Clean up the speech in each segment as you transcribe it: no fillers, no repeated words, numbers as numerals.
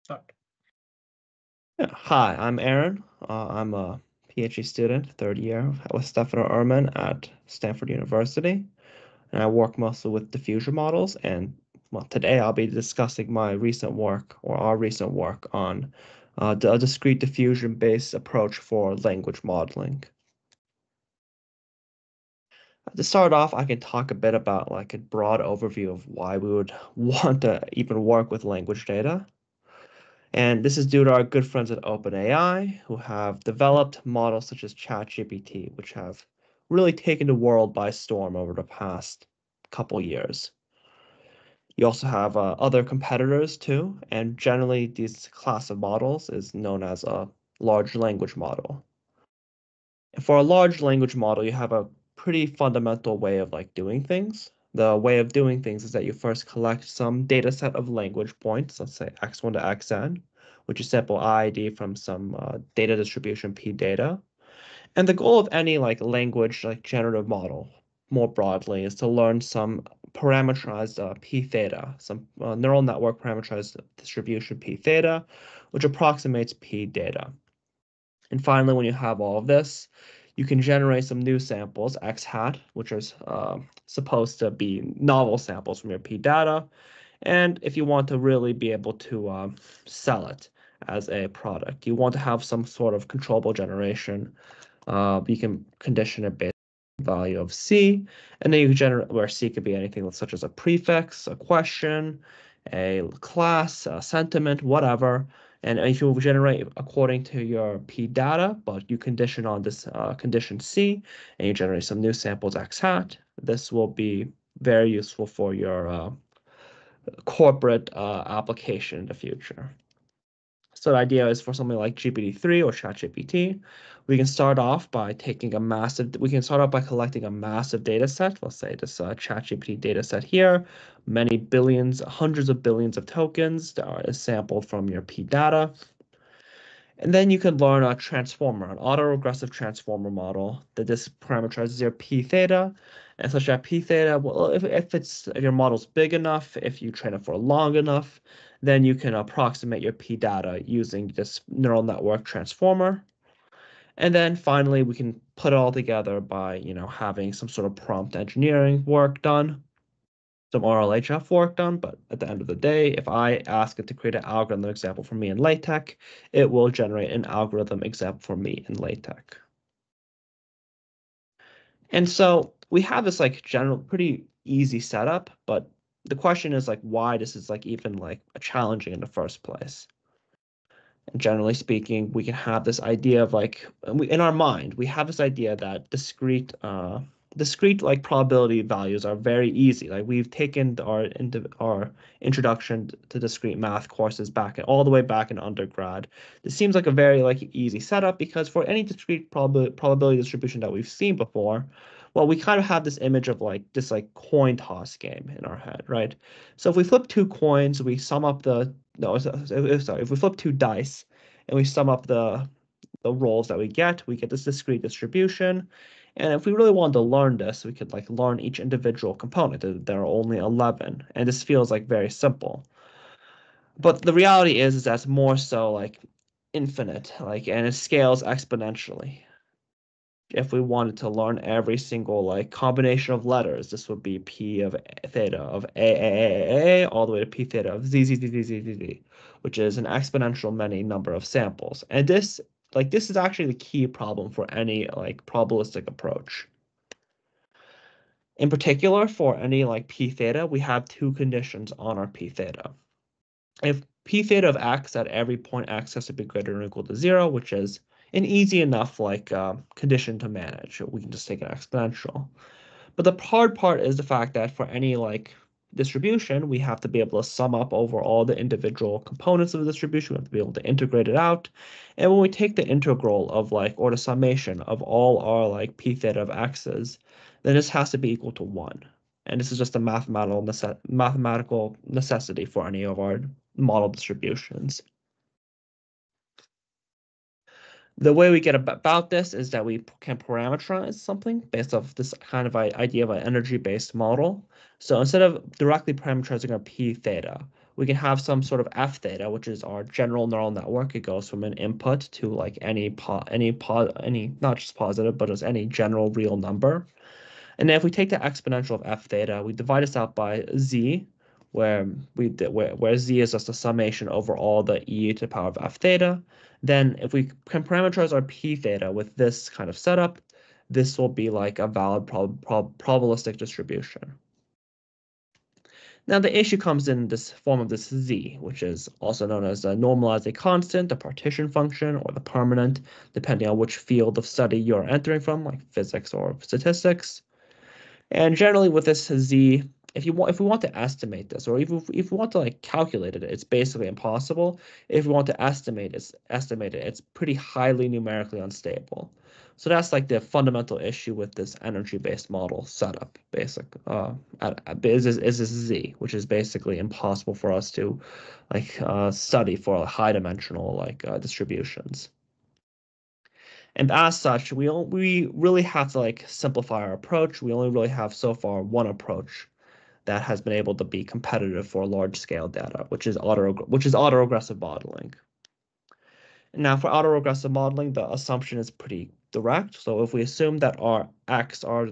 Start. Yeah. Hi, I'm Aaron. I'm a PhD student, third year with Stefano Ehrman at Stanford University, and I work mostly with diffusion models. And well, today I'll be discussing my recent work or our recent work on a discrete diffusion-based approach for language modeling. To start off, I can talk a bit about like a broad overview of why we would want to even work with language data. And this is due to our good friends at OpenAI, who have developed models such as ChatGPT, which have really taken the world by storm over the past couple years. You also have other competitors too, and generally this class of models is known as a large language model. And for a large language model, you have a pretty fundamental way of like doing things. The way of doing things is that you first collect some data set of language points, let's say x1 to xn, which is sample ID from some data distribution p data. And the goal of any like language like generative model more broadly is to learn some parameterized p theta, some neural network parameterized distribution p theta, which approximates p data. And finally, when you have all of this, you can generate some new samples, x hat, which is supposed to be novel samples from your p data. And if you want to really be able to sell it as a product, you want to have some sort of controllable generation. You can condition it based on the value of C, and then you can generate where C could be anything such as a prefix, a question, a class, a sentiment, whatever. And if you generate according to your P data, but you condition on this condition C, and you generate some new samples X hat, this will be very useful for your corporate application in the future. So the idea is for something like GPT-3 or ChatGPT, we can start off by collecting a massive data set. Let's say this ChatGPT data set here, many billions, hundreds of billions of tokens that are sampled from your P data. And then you can learn a transformer, an autoregressive transformer model that just parameterizes your P theta, and such that P theta, well, if your model's big enough, if you train it for long enough, then you can approximate your P data using this neural network transformer. And then finally, we can put it all together by, having some sort of prompt engineering work done, some RLHF work done, but at the end of the day, if I ask it to create an algorithm example for me in LaTeX, it will generate an algorithm example for me in LaTeX. And so we have this like general pretty easy setup, but the question is like why this is like even like challenging in the first place. And generally speaking, we can have this idea of like in our mind, we have this idea that discrete like probability values are very easy. Like we've taken our introduction to discrete math courses back all the way back in undergrad. This seems like a very like easy setup because for any discrete probability distribution that we've seen before, well, we kind of have this image of like this like coin toss game in our head, right? So if we flip two coins, we sum up the no, sorry, if we flip two dice and we sum up the rolls that we get this discrete distribution. And if we really wanted to learn this, we could like learn each individual component. There are only 11, and this feels like very simple. But the reality is that it's more so like infinite, like, and it scales exponentially. If we wanted to learn every single like combination of letters, this would be P of theta of A all the way to P theta of Z, which is an exponential many number of samples. And this is actually the key problem for any like probabilistic approach. In particular, for any like P theta, we have two conditions on our P theta. If P theta of x at every point x has to be greater than or equal to 0, which is an easy enough like condition to manage. We can just take an exponential. But the hard part is the fact that for any like distribution, we have to be able to sum up over all the individual components of the distribution. We have to be able to integrate it out. And when we take the integral of like, or the summation of all our like p theta of x's, then this has to be equal to 1. And this is just a mathematical necessity for any of our model distributions. The way we get about this is that we can parameterize something based off this kind of idea of an energy-based model. So instead of directly parameterizing our p theta, we can have some sort of f theta, which is our general neural network. It goes from an input to like any not just positive, but as any general real number. And then if we take the exponential of f theta, we divide this out by z, where z is just a summation over all the e to the power of f theta. Then if we can parameterize our p theta with this kind of setup, this will be like a valid probabilistic distribution. Now the issue comes in this form of this z, which is also known as the normalized constant, the partition function, or the permanent, depending on which field of study you're entering from, like physics or statistics. And generally with this z, if we want to estimate this, or if we want to like calculate it, it's basically impossible. If we want to estimate it, it's pretty highly numerically unstable. So that's like the fundamental issue with this energy-based model setup, is this z, which is basically impossible for us to like study for high dimensional like distributions. And as such, we really have to like simplify our approach. We only really have so far one approach that has been able to be competitive for large scale data, which is autoregressive modeling. And now for autoregressive modeling, the assumption is pretty direct. So if we assume that our x are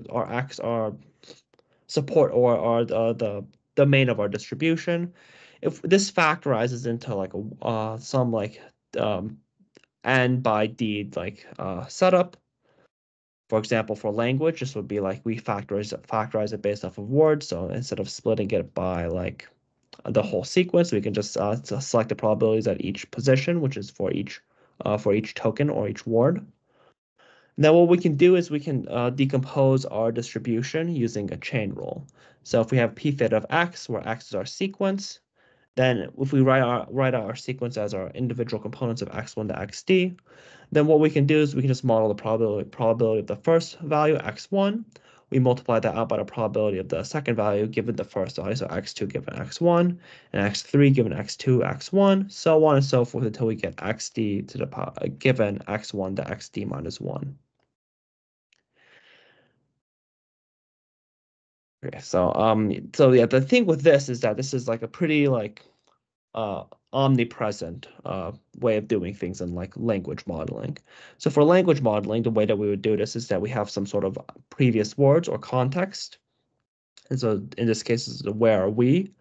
support or are the domain of our distribution, if this factorizes into like some like n by d like setup. For example, for language, this would be like we factorize it based off of words. So instead of splitting it by like the whole sequence, we can just select the probabilities at each position, which is for each token or each word. Now what we can do is we can decompose our distribution using a chain rule. So if we have p theta of x, where x is our sequence, then if we write out our sequence as our individual components of x1 to xd, then what we can do is we can just model the probability of the first value, x1. We multiply that out by the probability of the second value given the first value, so x2 given x1, and x3 given x2, x1, so on and so forth until we get xd to the power given x1 to xd minus 1. Okay, so yeah, the thing with this is that this is like a pretty like omnipresent way of doing things in like language modeling. So for language modeling, the way that we would do this is that we have some sort of previous words or context. And so in this case, is where are we?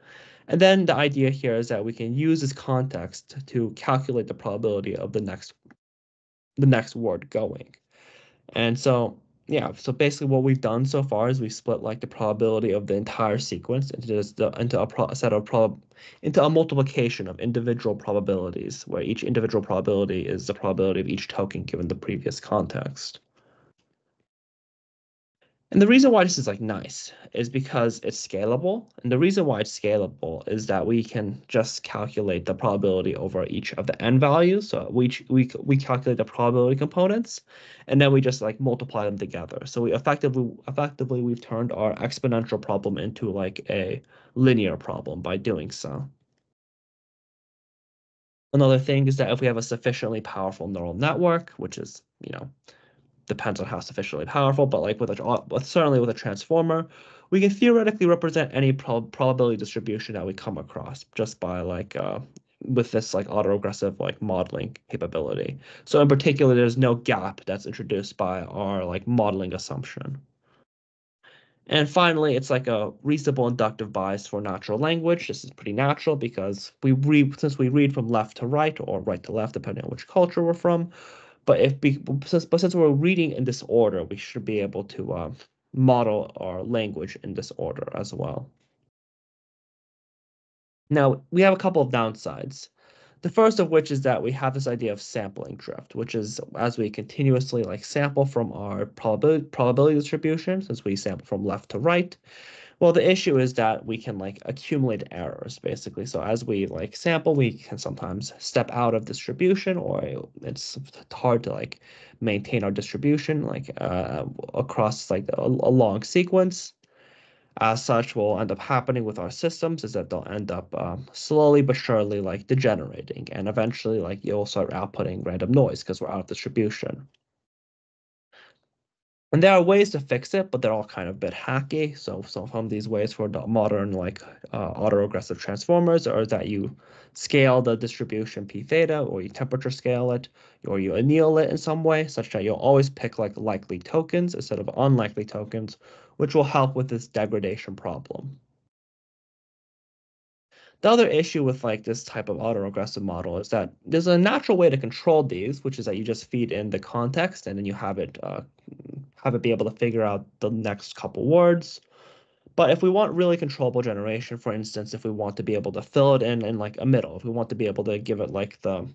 And then the idea here is that we can use this context to calculate the probability of the next word going. And so yeah, so basically what we've done so far is we've split like the probability of the entire sequence into a multiplication of individual probabilities, where each individual probability is the probability of each token given the previous context. And the reason why this is like nice is because it's scalable. And the reason why it's scalable is that we can just calculate the probability over each of the n values. So we calculate the probability components, and then we just like multiply them together. So we effectively we've turned our exponential problem into like a linear problem by doing so. Another thing is that if we have a sufficiently powerful neural network, which is, depends on how sufficiently powerful, but like certainly with a transformer, we can theoretically represent any probability distribution that we come across just by like with this like autoregressive like modeling capability. So in particular, there's no gap that's introduced by our like modeling assumption. And finally, it's like a reasonable inductive bias for natural language. This is pretty natural because since we read from left to right or right to left, depending on which culture we're from, but since we're reading in this order, we should be able to model our language in this order as well. Now, we have a couple of downsides. The first of which is that we have this idea of sampling drift, which is as we continuously like sample from our probability distribution, since we sample from left to right. Well, the issue is that we can like accumulate errors basically. So as we like sample, we can sometimes step out of distribution, or it's hard to like maintain our distribution like across like a long sequence. As such, what will end up happening with our systems is that they'll end up slowly but surely like degenerating, and eventually like you'll start outputting random noise because we're out of distribution. And there are ways to fix it, but they're all kind of a bit hacky. So some of these ways for the modern like autoregressive transformers are that you scale the distribution p theta, or you temperature scale it, or you anneal it in some way, such that you'll always pick like likely tokens instead of unlikely tokens, which will help with this degradation problem. The other issue with like this type of autoregressive model is that there's a natural way to control these, which is that you just feed in the context and then you have it be able to figure out the next couple words. But if we want really controllable generation, for instance, if we want to be able to fill it in like a middle, if we want to be able to give it like the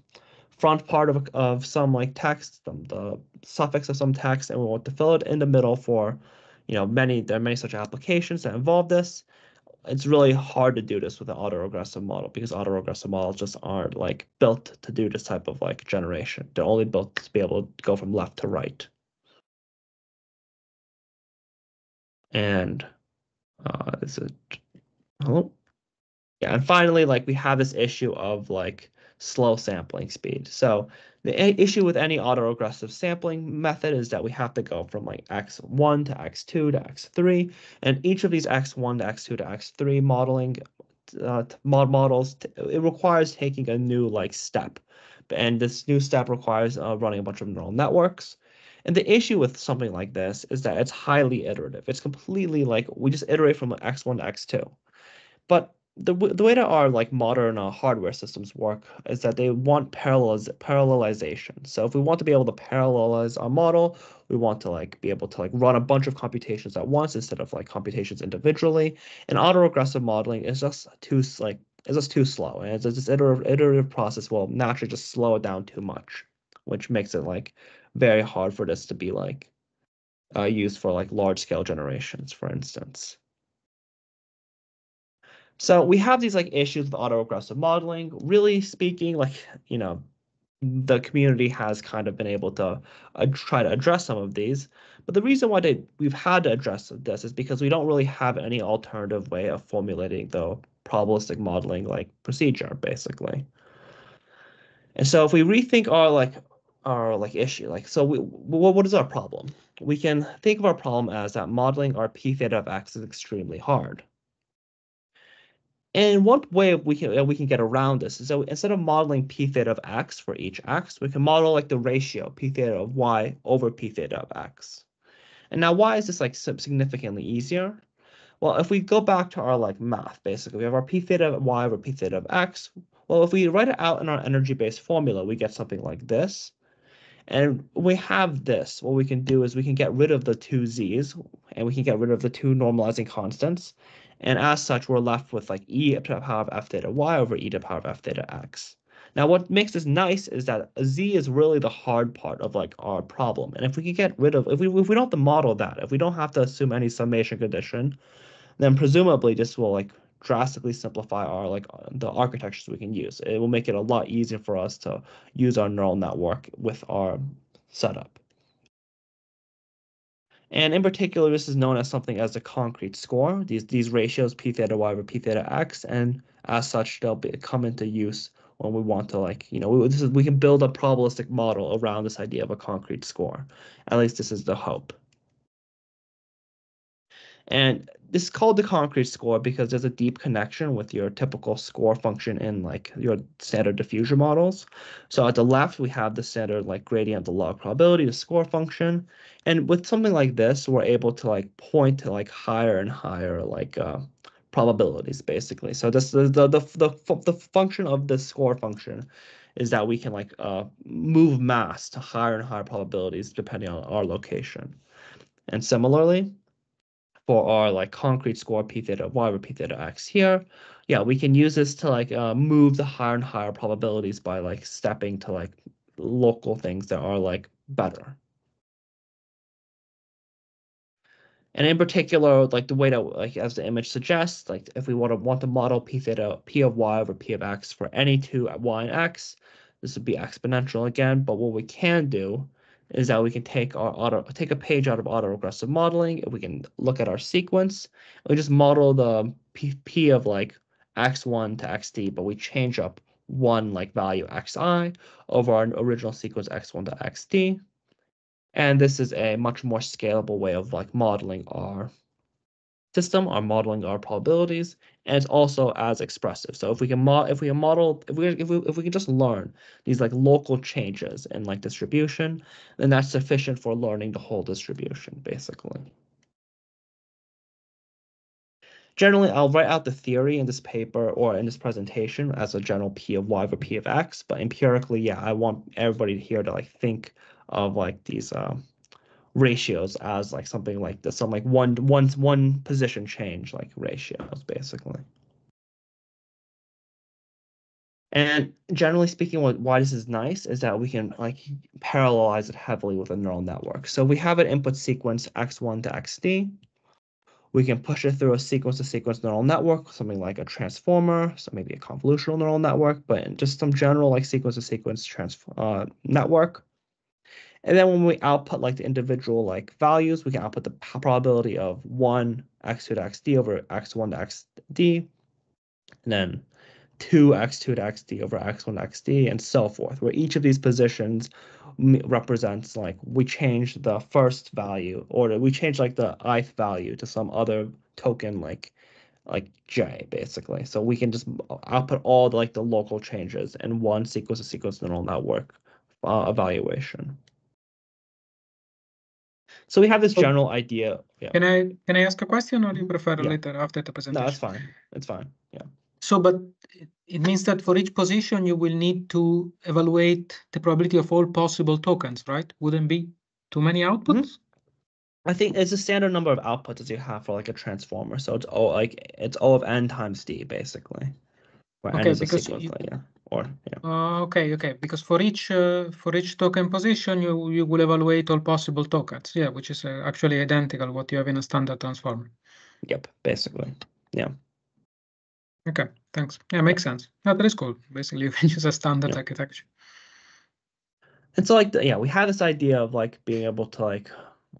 front part of some like text, the suffix of some text, and we want to fill it in the middle for, there are many such applications that involve this. It's really hard to do this with an autoregressive model because autoregressive models just aren't like built to do this type of like generation. They're only built to be able to go from left to right. And is it? Oh, yeah. And finally, like we have this issue of like slow sampling speed. So the issue with any autoregressive sampling method is that we have to go from like x1 to x2 to x3, and each of these x1 to x2 to x3 models, it requires taking a new like step, and this new step requires running a bunch of neural networks. And the issue with something like this is that it's highly iterative. It's completely like we just iterate from x1 to x2. But the way that our like modern hardware systems work is that they want parallelization. So if we want to be able to parallelize our model, we want to like be able to like run a bunch of computations at once instead of like computations individually. And autoregressive modeling is just too slow, and it's this iterative process will naturally just slow it down too much, which makes it like very hard for this to be like used for like large scale generations, for instance. So we have these like issues with autoregressive modeling. Really speaking, like, the community has kind of been able to try to address some of these. But the reason why we've had to address this is because we don't really have any alternative way of formulating the probabilistic modeling like procedure, basically. And so if we rethink our issue, like so what is our problem? We can think of our problem as that modeling our p theta of x is extremely hard. And one way we can get around this is that instead of modeling p theta of x for each x, we can model like the ratio p theta of y over p theta of x. And now why is this like significantly easier? Well, if we go back to our like math, basically, we have our p theta of y over p theta of x. Well, if we write it out in our energy-based formula, we get something like this. And we have this. What we can do is we can get rid of the two z's, and we can get rid of the two normalizing constants. And as such, we're left with like e to the power of f theta y over e to the power of f theta x. Now, what makes this nice is that a z is really the hard part of like our problem. And if we can get rid of, if we don't have to model that, if we don't have to assume any summation condition, then presumably this will like drastically simplify our like the architectures we can use. It will make it a lot easier for us to use our neural network with our setup. And in particular, this is known as something as a concrete score. These ratios p theta y over p theta x, and as such, come into use when we want to like we can build a probabilistic model around this idea of a concrete score. At least this is the hope. And this is called the concrete score because there's a deep connection with your typical score function in like your standard diffusion models. So at the left, we have the standard like gradient of log probability, the score function. And with something like this, we're able to like point to like higher and higher like probabilities basically. So this the function of the score function is that we can like move mass to higher and higher probabilities depending on our location. And similarly, for our like concrete score p theta y over p theta x here, yeah, we can use this to like move the higher and higher probabilities by like stepping to like local things that are like better. And in particular, like the way that like as the image suggests, like if we want to model p theta p of y over p of x for any two at y and x, this would be exponential again. But what we can do is that we can take a page out of autoregressive modeling, and we can look at our sequence, and we just model the p of like x1 to xd, but we change up one like value xi over our original sequence x1 to xd. And this is a much more scalable way of like modeling our system, or modeling our probabilities, and it's also as expressive. So if we can just learn these like local changes in like distribution, then that's sufficient for learning the whole distribution, basically. Generally, I'll write out the theory in this paper or in this presentation as a general P of Y over P of X, but empirically, yeah, I want everybody here to like think of like these ratios as like something like this, some like one position change like ratios, basically. And generally speaking, why this is nice is that we can like parallelize it heavily with a neural network. So we have an input sequence x1 to xd. We can push it through a sequence-to-sequence neural network, something like a transformer, so maybe a convolutional neural network, but just some general like sequence-to-sequence network. And then when we output like the individual like values, we can output the probability of 1 x2 to xd over x1 to xd, and then 2x2 to xd over x1 to xd, and so forth, where each of these positions represents like we change the first value, or we change like the ith value to some other token like j, basically. So we can just output all the, like the local changes in one sequence-to-sequence neural network evaluation. So we have this general idea. Yeah. Can I ask a question, or do you prefer later after the presentation? No, that's fine. It's fine. Yeah. So, but it means that for each position, you will need to evaluate the probability of all possible tokens, right? Wouldn't be too many outputs? I think it's a standard number of outputs as you have for like a transformer. So it's O of n times d, basically, where n is a sequence layer. Okay, because for each token position, you will evaluate all possible tokens. Yeah, which is actually identical what you have in a standard transformer. Yep, basically. Yeah. Okay, thanks. Yeah, makes sense. Yeah, that is cool. Basically, you can use a standard architecture. And so like we have this idea of like being able to like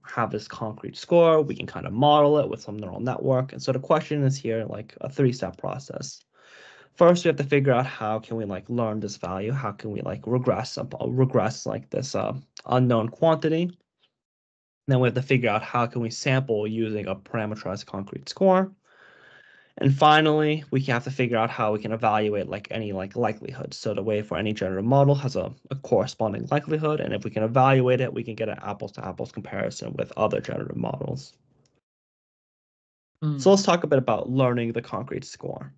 have this concrete score. We can kind of model it with some neural network. And so the question is here like a 3-step process. First, we have to figure out how can we like learn this value? How can we like regress like this unknown quantity? Then we have to figure out how can we sample using a parameterized concrete score. And finally, we have to figure out how we can evaluate like any like likelihood. So the way for any generative model has a corresponding likelihood, and if we can evaluate it, we can get an apples-to-apples comparison with other generative models. So let's talk a bit about learning the concrete score.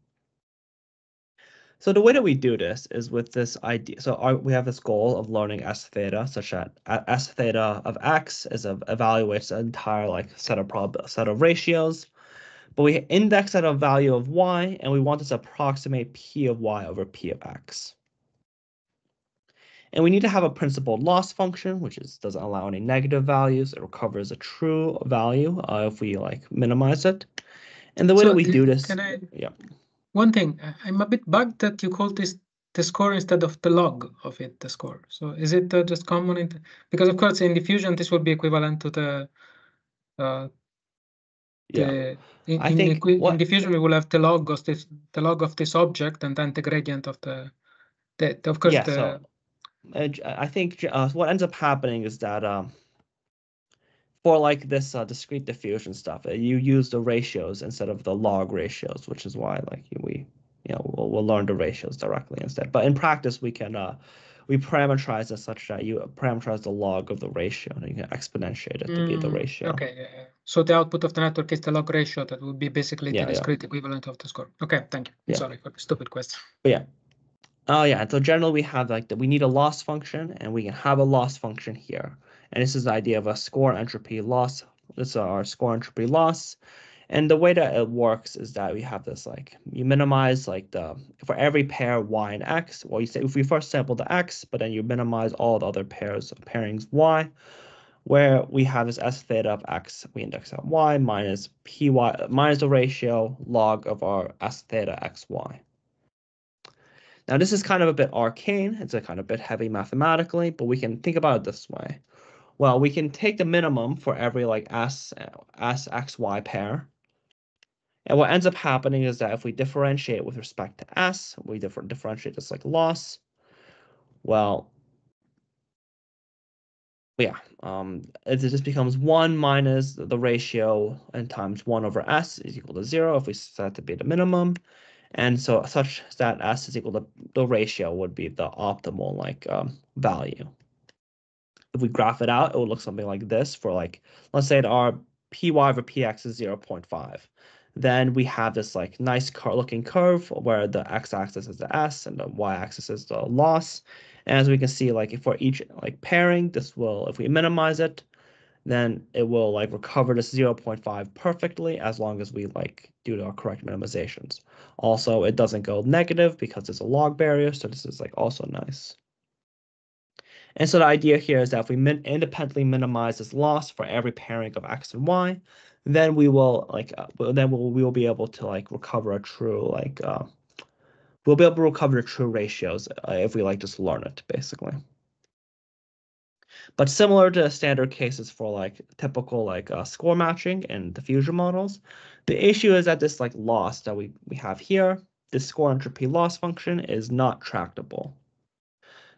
So the way that we do this is with this idea. So we have this goal of learning S theta, such that S theta of X evaluates an entire like set of ratios. But we index at a value of y, and we want this to approximate P of y over P of x. And we need to have a principal loss function, which doesn't allow any negative values. It recovers a true value if we like minimize it. And the way that we do this, one thing, I'm a bit bugged that you call this the score instead of the log of it, the score. So is it just common because of course in diffusion this would be equivalent to the in diffusion we will have the log of this object, and then the gradient of the of course so I think what ends up happening is that for like this discrete diffusion stuff, you use the ratios instead of the log ratios, which is why like we'll learn the ratios directly instead. But in practice, we can we parameterize it such that you parameterize the log of the ratio, and you can exponentiate it to be the ratio. Okay, so the output of the network is the log ratio. That would be basically the discrete equivalent of the score. Okay, thank you. Sorry for the stupid question. But yeah. Oh yeah, so generally we have like we need a loss function, and we can have a loss function here. And this is the idea of a score entropy loss. This is our score entropy loss. And the way that it works is that we have this like you minimize like for every pair y and x. Well, you say if we first sample the x, but then you minimize all the other pairings y, where we have this S theta of x, we index at y minus py minus the ratio log of our S theta xy. Now, this is kind of a bit arcane. It's a kind of bit heavy mathematically, but we can think about it this way. Well, we can take the minimum for every like S xy pair. And what ends up happening is that if we differentiate with respect to S, we differentiate this like loss. Well, yeah, it just becomes 1 minus the ratio and times 1 over s is equal to 0 if we set it to be the minimum. And so such that s is equal to the ratio would be the optimal like value. If we graph it out, it would look something like this for like, let's say that our py over px is 0.5. Then we have this like nice looking curve where the x-axis is the s and the y-axis is the loss. And as we can see, like if for each like pairing, this will, if we minimize it, then it will like recover this 0.5 perfectly as long as we like do our correct minimizations. Also, it doesn't go negative because it's a log barrier, so this is like also nice. And so the idea here is that if we independently minimize this loss for every pairing of x and y, then we will like we will be able to like recover a true like we'll be able to recover the true ratios if we like just learn it basically. But similar to standard cases for like typical like score matching and diffusion models, the issue is that this like loss that we have here, this score entropy loss function is not tractable.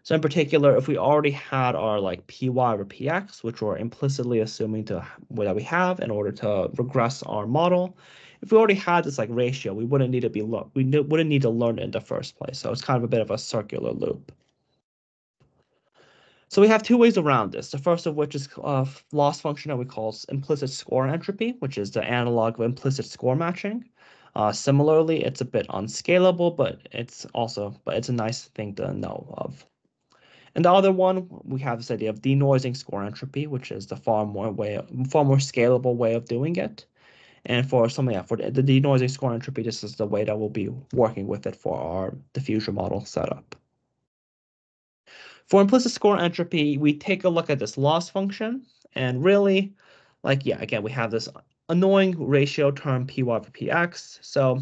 So in particular, if we already had our like py over px, which we're implicitly assuming that we have in order to regress our model, if we already had this like ratio, we wouldn't need to wouldn't need to learn it in the first place. So it's kind of a bit of a circular loop. So we have two ways around this. The first of which is a loss function that we call implicit score entropy, which is the analog of implicit score matching. Similarly, it's a bit unscalable, but it's a nice thing to know of. And the other one, we have this idea of denoising score entropy, which is the far more scalable way of doing it. And for something for the denoising score entropy, this is the way that we'll be working with it for our diffusion model setup. For implicit score entropy, we take a look at this loss function, and really, like, yeah, again, we have this annoying ratio term py over px. So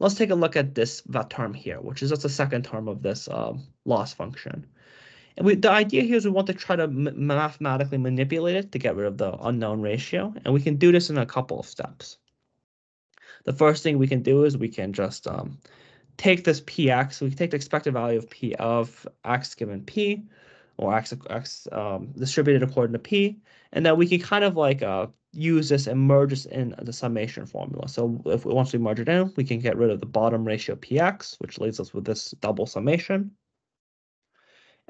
let's take a look at that term here, which is just the second term of this loss function. And the idea here is we want to try to mathematically manipulate it to get rid of the unknown ratio, and we can do this in a couple of steps. The first thing we can do is we can just take this px, we can take the expected value of p of x given p, or x distributed according to p, and then we can kind of like use this and merge this in the summation formula. So once we merge it in, we can get rid of the bottom ratio px, which leaves us with this double summation.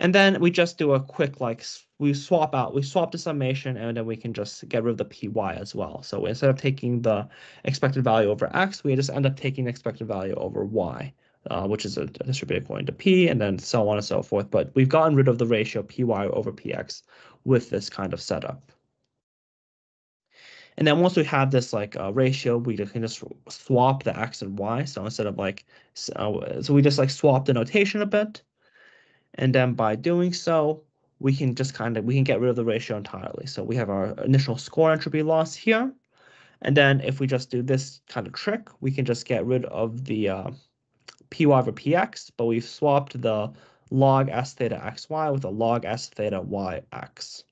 And then we just do a quick, like, we swap the summation, and then we can just get rid of the py as well. So instead of taking the expected value over x, we just end up taking the expected value over y, which is distributed according to p, and then so on and so forth. But we've gotten rid of the ratio py over px with this kind of setup. And then once we have this like ratio, we can just swap the x and y. So instead of like, so we just like swap the notation a bit. And then by doing so, we can just we can get rid of the ratio entirely. So we have our initial score entropy loss here. And then if we just do this kind of trick, we can just get rid of the py over px, but we've swapped the log s theta xy with a log s theta yx.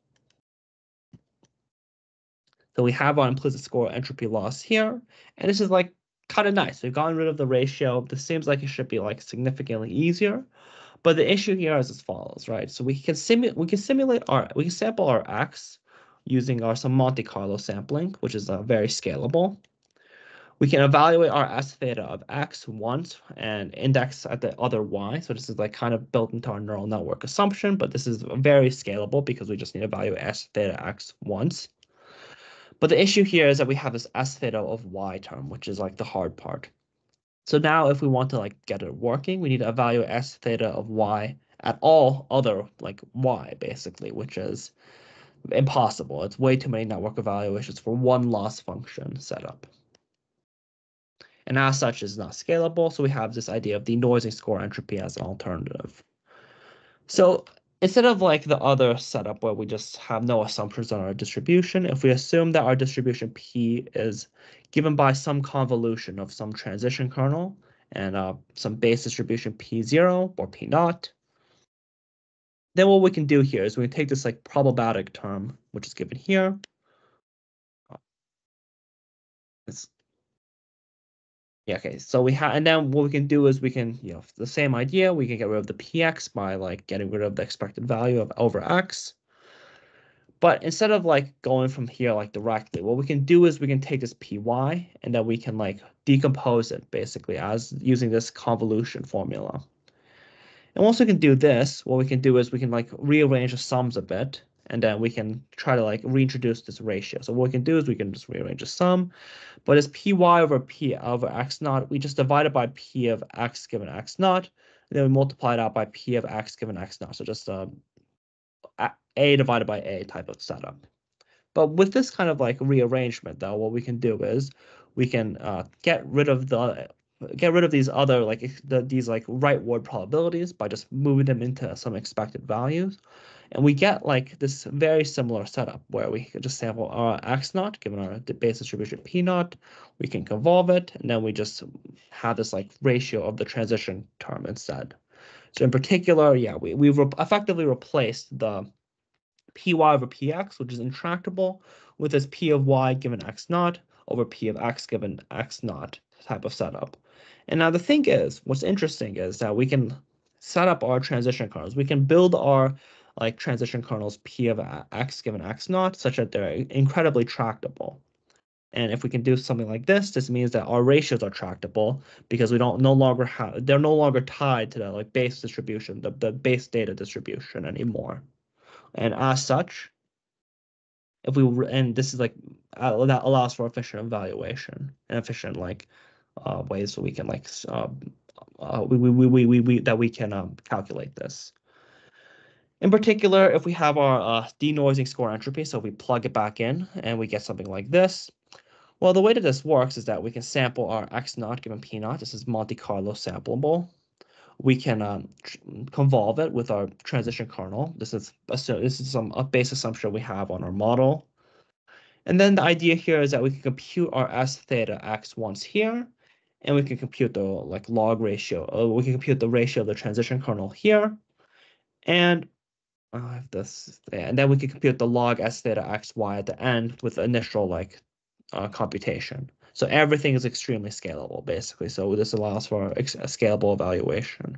So we have our implicit score entropy loss here. And this is like kind of nice. We've gotten rid of the ratio. This seems like it should be like significantly easier. But the issue here is as follows, right? So we can sample our x using some Monte Carlo sampling, which is very scalable. We can evaluate our s theta of x once and index at the other y. So this is like kind of built into our neural network assumption, but this is very scalable because we just need to evaluate s theta x once. But the issue here is that we have this s theta of y term, which is like the hard part. So now if we want to like get it working, we need to evaluate s theta of y at all other like y basically, which is impossible. It's way too many network evaluations for one loss function setup. And as such is not scalable, so we have this idea of denoising score entropy as an alternative. So instead of like the other setup where we just have no assumptions on our distribution, if we assume that our distribution P is given by some convolution of some transition kernel and some base distribution P0 or P0, then what we can do here is we can take this like problematic term, which is given here. Yeah, okay, so we have, and then what we can do is we can, the same idea, we can get rid of the px by like getting rid of the expected value of over x. But instead of like going from here like directly, what we can do is we can take this py and then we can like decompose it basically as using this convolution formula. And once we can do this, what we can do is we can like rearrange the sums a bit, and then we can try to like reintroduce this ratio. So what we can do is we can just rearrange the sum, but it's py over p over x naught. We just divide it by p of x given x naught, and then we multiply it out by p of x given x naught. So just a divided by a type of setup. But with this kind of like rearrangement, though, what we can do is we can get rid of these other like these like rightward probabilities by just moving them into some expected values, and we get like this very similar setup where we can just sample our x naught given our base distribution p naught. We can convolve it, and then we just have this like ratio of the transition term instead. So in particular, yeah, we've effectively replaced the py over px, which is intractable, with this p of y given x naught over p of x given x naught type of setup. And now the thing is, what's interesting is that we can set up our transition kernels. We can build our like transition kernels p of x given x naught such that they're incredibly tractable. And if we can do something like this means that our ratios are tractable because we don't no longer have they're no longer tied to the like base distribution, the base data distribution anymore. And as such, if we and this is like that allows for efficient evaluation and efficient like ways so we can like we can calculate this. In particular, if we have our denoising score entropy, so if we plug it back in and we get something like this. Well, the way that this works is that we can sample our x naught given p naught. This is Monte Carlo sampleable. We can convolve it with our transition kernel. This is a base assumption we have on our model. And then the idea here is that we can compute our s theta x once here, and we can compute the like log ratio. We can compute the ratio of the transition kernel here, and I have this, and then we can compute the log s theta x y at the end with the initial like computation. So everything is extremely scalable, basically. So this allows for a scalable evaluation.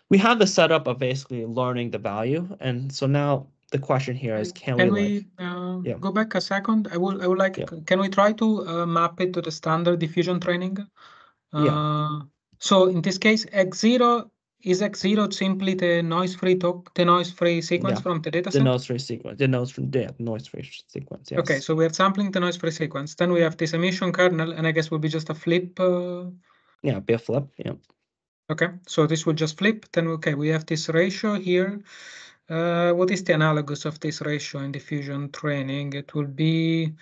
We have the setup of basically learning the value, and so now the question here is, can we like, yeah, go back a second? I would like, yeah, can we try to map it to the standard diffusion training? yeah, So in this case, x0 is x0 simply the noise-free sequence yeah, from the the dataset? noise free sequence, the noise free sequence, Okay, yes, so we are sampling the noise-free sequence. Then we have this emission kernel, and I guess will be just a flip. yeah, be a flip, yeah. Okay, so this will just flip. Then okay, we have this ratio here. What is the analogous of this ratio in diffusion training? It will be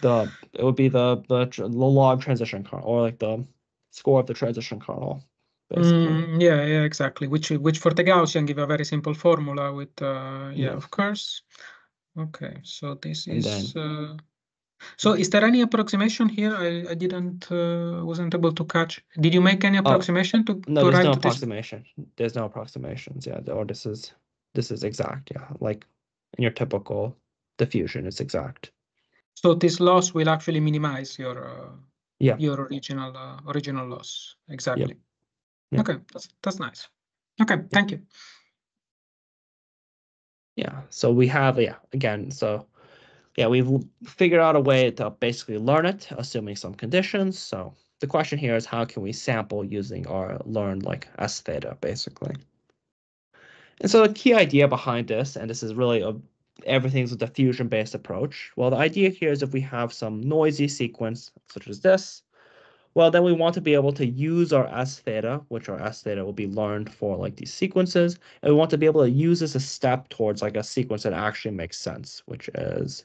It would be the log transition kernel, or like the score of the transition kernel, basically. yeah, exactly. Which for the Gaussian give a very simple formula with yeah, Yeah, of course. Okay, so this and is then so is there any approximation here? I didn't wasn't able to catch. Did you make any oh approximation no, to there's no arrive to this? approximation. There's no approximations, yeah. Or this is exact, yeah. Like in your typical diffusion, it's exact. So this loss will actually minimize Yeah, your original loss. yeah, Exactly. yeah, Okay, that's nice. Okay, yeah, thank you. yeah. So we have, yeah, again, so yeah, we've figured out a way to basically learn it, assuming some conditions. So the question here is, how can we sample using our learned like S theta, basically? And so the key idea behind this, and this is really everything's a diffusion-based approach. Well, the idea here is if we have some noisy sequence, such as this, well, then we want to be able to use our S theta, which our S theta will be learned for like these sequences, and we want to be able to use this as a step towards like a sequence that actually makes sense, which is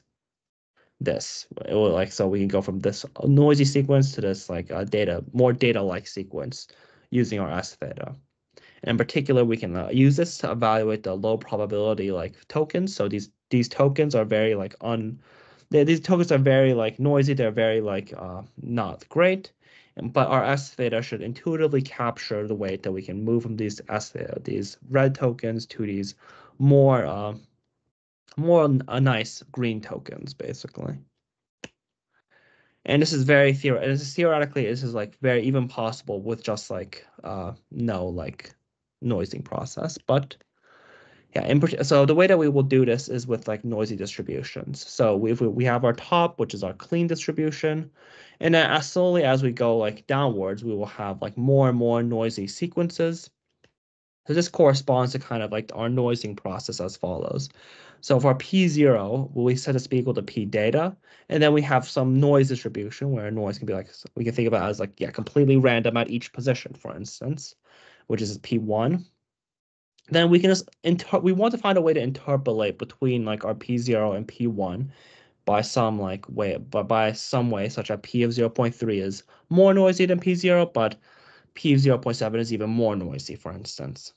this. It will like, so we can go from this noisy sequence to this like more data-like sequence using our S theta. And in particular, we can use this to evaluate the low probability like tokens. So these tokens are very like these tokens are very like noisy. They're very like not great. But our S theta should intuitively capture the weight that we can move from these S theta, these red tokens to these more nice green tokens, basically. And this is very theoretically, this is like very even possible with just like no like noising process. But Yeah, so the way that we will do this is with like noisy distributions. So we have our top, which is our clean distribution, and then as slowly as we go like downwards, we will have like more and more noisy sequences. So this corresponds to kind of like our noising process as follows. So for P0, we set this to be equal to P data, and then we have some noise distribution where noise can be like, we can think about it as like, yeah, completely random at each position, for instance, which is P1. Then we can just we want to find a way to interpolate between like our P0 and P1 by some like way, but by some way such that P of 0.3 is more noisy than P0, but P of 0.7 is even more noisy, for instance.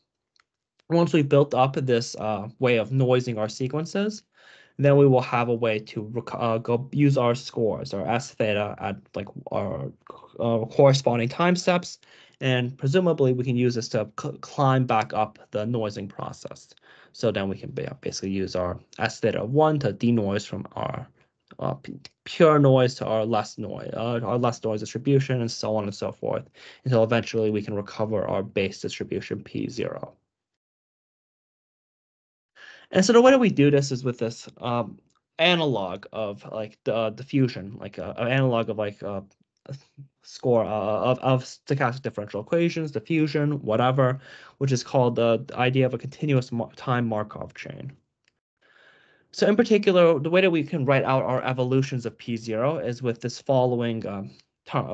Once we've built up this way of noising our sequences, then we will have a way to go use our scores, our S theta at like our corresponding time steps, and presumably we can use this to climb back up the noising process. So then we can basically use our S theta 1 to denoise from our pure noise to our less noise distribution, and so on and so forth, until eventually we can recover our base distribution P0. And so the way that we do this is with this analog of like the diffusion, like an analog of like a score of stochastic differential equations, diffusion, whatever, which is called the idea of a continuous time Markov chain. So in particular, the way that we can write out our evolutions of P0 is with this following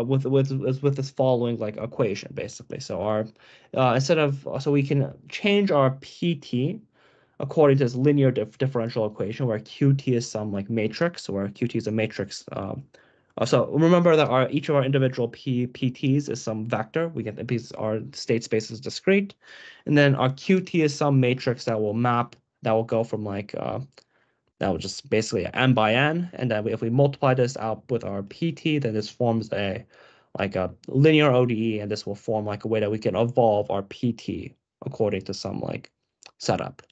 with this following like equation basically. So our so we can change our PT according to this linear differential equation where Qt is some like matrix, where Qt is a matrix. So remember that each of our individual PTs is some vector. We get because our state space is discrete, and then our Qt is some matrix that will map, that will go from like that will just basically n by n, and then if we multiply this out with our PT, then this forms a linear ODE, and this will form like a way that we can evolve our PT according to some like setup.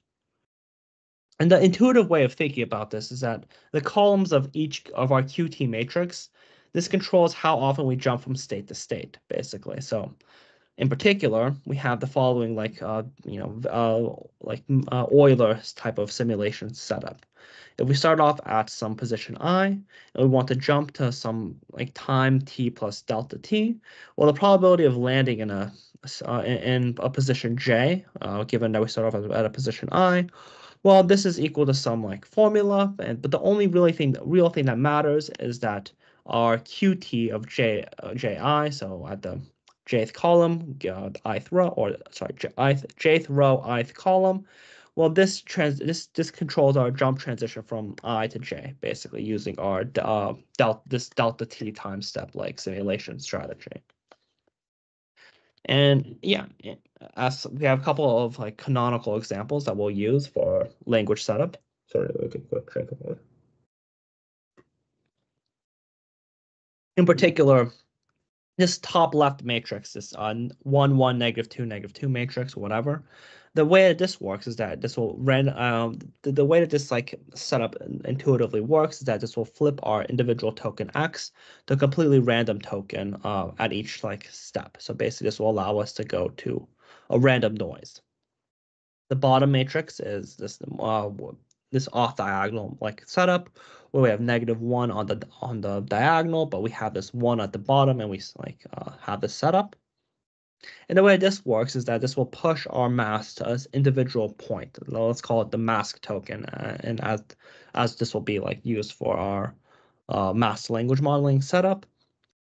And the intuitive way of thinking about this is that the columns of each of our Qt matrix, this controls how often we jump from state to state, basically. So in particular, we have the following Euler type of simulation setup. If we start off at some position I, and we want to jump to some like time t plus delta t, well, the probability of landing in a position j, given that we start off at a position I, well, this is equal to some like formula, but the only real thing that matters is that our Qt of ji, so at the jth column, ith row, or sorry, jth row, ith column. Well, this controls our jump transition from I to j, basically using our this delta t time step like simulation strategy. And yeah, as we have a couple of like canonical examples that we'll use for language setup. Sorry, we could quick drink of water. In particular, this top left matrix, this 1, 1, -2, -2 matrix, whatever. The way that this works is that this will the way that this like setup intuitively works is that this will flip our individual token X to a completely random token at each like step. So basically, this will allow us to go to a random noise. The bottom matrix is this off diagonal like setup where we have -1 on the diagonal, but we have this 1 at the bottom, and we like have this setup. And the way this works is that this will push our mask to an individual point. Let's call it the mask token, and as this will be like used for our masked language modeling setup.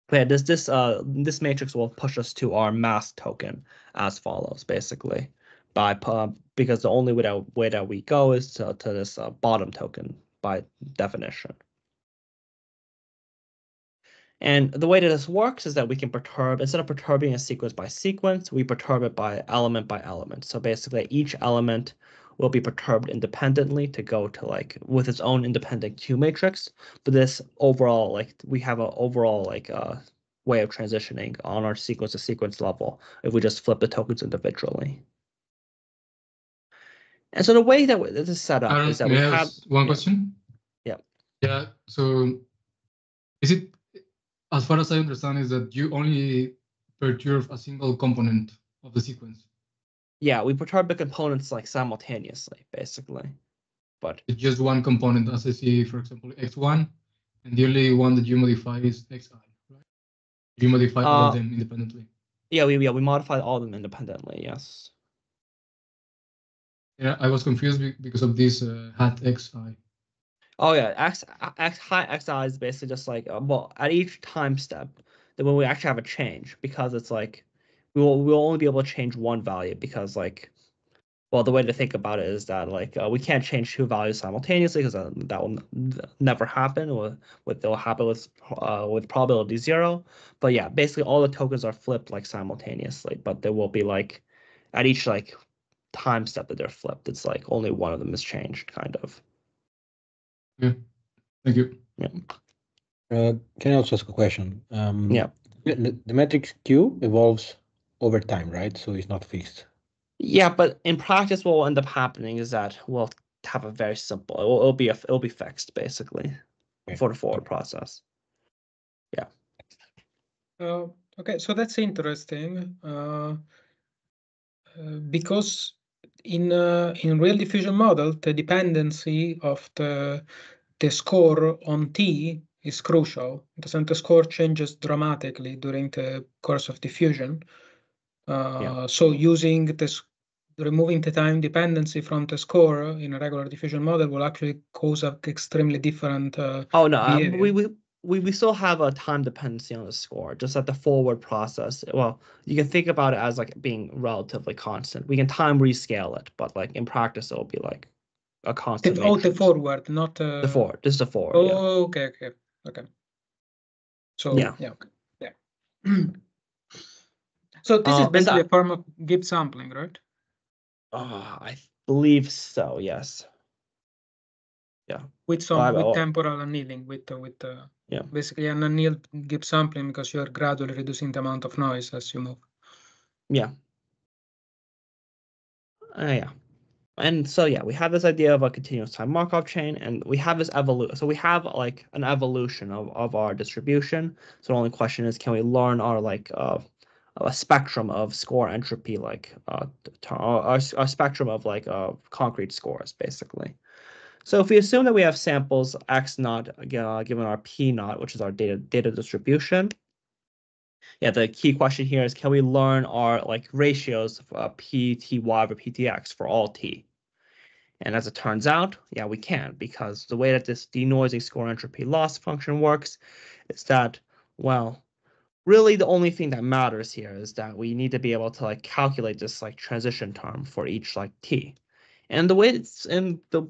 But yeah, this matrix will push us to our mask token as follows, basically, because the only way that we go is to this bottom token by definition. And the way that this works is that we can perturb, instead of perturbing a sequence by sequence, we perturb it by element. So basically each element will be perturbed independently to go to like with its own independent Q matrix. But this overall, like we have an overall like way of transitioning on our sequence to sequence level if we just flip the tokens individually. And so the way that this is set up is that we have one question. Yeah. Yeah. So is it, as far as I understand, is that you only perturb a single component of the sequence? Yeah, we perturb the components like simultaneously, basically. But It's just one component, as I see, for example, x1, and the only one that you modify is xi, right? You modify all of them independently. yeah, we modify all of them independently. Yes. Yeah, I was confused because of this hat xi. Oh yeah, high xi is basically just like well, at each time step, then when we actually have a change, because it's like we'll only be able to change one value because like, well, the way to think about it is that like we can't change two values simultaneously because that will never happen. It'll happen with probability 0. But yeah, basically all the tokens are flipped like simultaneously, but there will be like at each like time step that they're flipped, it's like only one of them is changed, kind of. Yeah, thank you. Yeah. Can I also ask a question? Yeah. The matrix Q evolves over time, right? So it's not fixed. Yeah, but in practice, what will end up happening is that we'll have a very simple. It'll be fixed basically for the forward process. Yeah. Okay, so that's interesting because in real diffusion model, the dependency of the score on T is crucial. The score changes dramatically during the course of diffusion. So using this, removing the time dependency from the score in a regular diffusion model will actually cause an extremely different Oh no, behavior. we still have a time dependency on the score, just that the forward process. Well, you can think about it as like being relatively constant. We can time rescale it, but like in practice, it'll be like a constant. The forward, not the forward. This is the forward. Oh, yeah. Okay. So yeah. So this is basically a form of Gibbs sampling, right? I believe so. Yes. Yeah. With some with temporal annealing, with basically an annealed Gibbs sampling, because you are gradually reducing the amount of noise as you move. Yeah. Yeah. And so yeah, we have this idea of a continuous time Markov chain, and we have this evolution. So we have like an evolution of our distribution. So the only question is, can we learn our like a spectrum of score entropy, like our spectrum of like concrete scores, basically. So if we assume that we have samples x naught given our p naught, which is our data distribution. Yeah, the key question here is, can we learn our like ratios of p, ty over ptx for all t? And as it turns out, yeah, we can, because the way that this denoising score entropy loss function works is that, well, really the only thing that matters here is that we need to be able to like calculate this like transition term for each like t. And the way it's in the,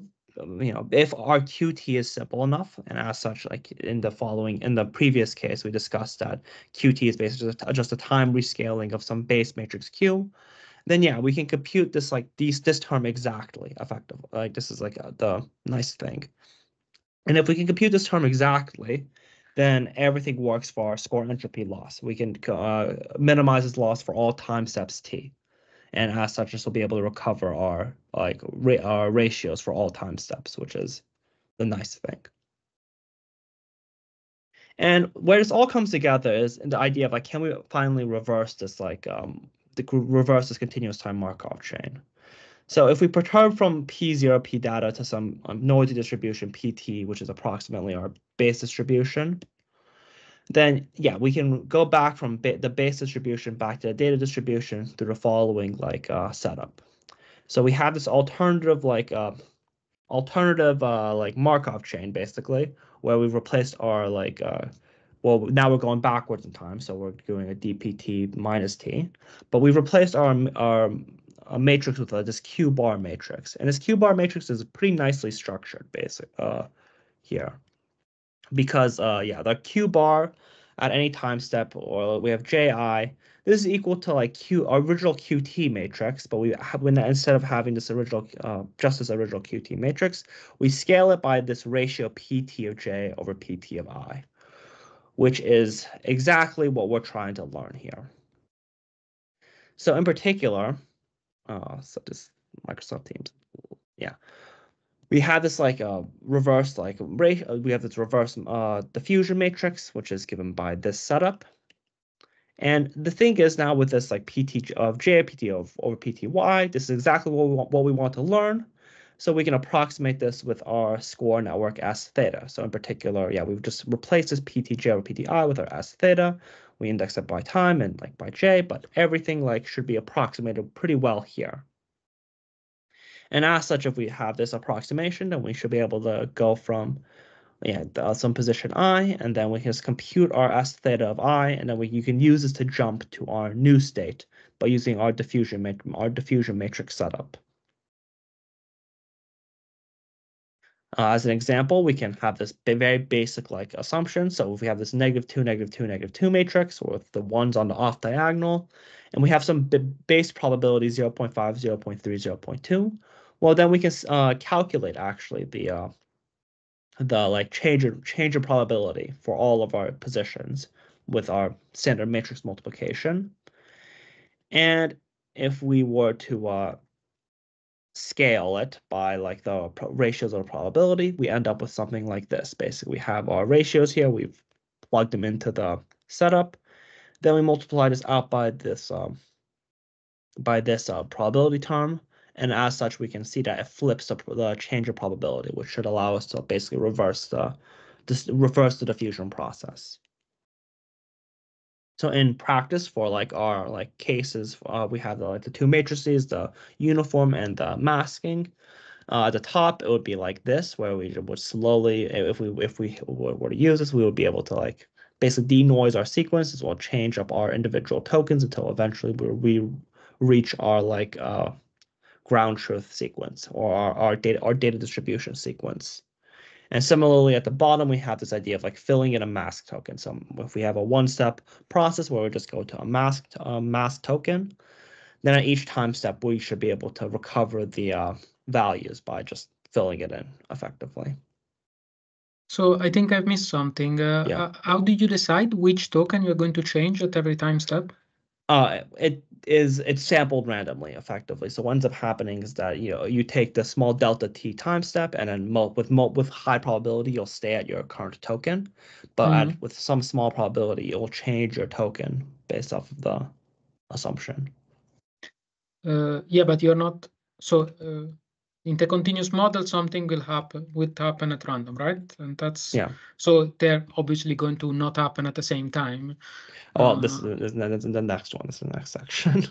if our qt is simple enough, and as such, like in the previous case, we discussed that qt is basically just a time rescaling of some base matrix q, then yeah, we can compute this like this term exactly, effectively. Like this is like the nice thing. And if we can compute this term exactly, then everything works for our score entropy loss. We can minimize this loss for all time steps t, and as such, this will be able to recover our like our ratios for all time steps, which is the nice thing. And where this all comes together is in the idea of like, can we finally reverse this like reverse this continuous time Markov chain? So if we perturb from P0 P data to some noisy distribution PT, which is approximately our base distribution, then yeah, we can go back from the base distribution back to the data distribution through the following like setup. So we have this alternative like Markov chain, basically, where we've replaced our like well, now we're going backwards in time, so we're doing a dpt minus t, but we've replaced our matrix with this q bar matrix, and this q bar matrix is pretty nicely structured, here, because yeah, the q bar at any time step, or we have ji. This is equal to like original qt matrix, but instead of having this original just this original qt matrix, we scale it by this ratio pt of j over pt of I, which is exactly what we're trying to learn here. So in particular, so this Microsoft Teams, yeah, we have this like reverse like we have this reverse diffusion matrix, which is given by this setup. And the thing is now with this like PT of J, PT over PTY, this is exactly what we want to learn. So we can approximate this with our score network S theta. So in particular, yeah, we've just replaced this PTJ over PTI with our S theta. We index it by time and like by J, but everything like should be approximated pretty well here. And as such, if we have this approximation, then we should be able to go from some position I, and then we can just compute our S theta of I, and then you can use this to jump to our new state by using our diffusion matrix setup. As an example, we can have this very basic like assumption. So if we have this -2, -2, -2 matrix with the ones on the off diagonal, and we have some base probability 0.5, 0.3, 0.2, well, then we can calculate actually the like change in probability for all of our positions with our standard matrix multiplication. And if we were to scale it by like the ratios of probability, we end up with something like this. Basically, we have our ratios here. We've plugged them into the setup. Then we multiply this out by this probability term. And as such, we can see that it flips the change of probability, which should allow us to basically reverse the diffusion process. So in practice, for like our like cases, we have the two matrices, the uniform and the masking. At the top, it would be like this, where we would slowly, if we were to use this, we would be able to like basically denoise our sequences. We'll change up our individual tokens until eventually we reach our like ground truth sequence or our data distribution sequence. And similarly, at the bottom, we have this idea of like filling in a mask token. So if we have a one-step process where we just go to a mask token, then at each time step, we should be able to recover the values by just filling it in effectively. So I think I've missed something. Yeah. How did you decide which token you're going to change at every time step? It's sampled randomly effectively. So what ends up happening is that you take the small delta t time step, and then with high probability you'll stay at your current token, but with some small probability you'll change your token based off of the assumption. Yeah, but you're not. So in the continuous model, something will happen at random, right? And that's so they're obviously going to not happen at the same time. Oh, this is the next one. This is the next section.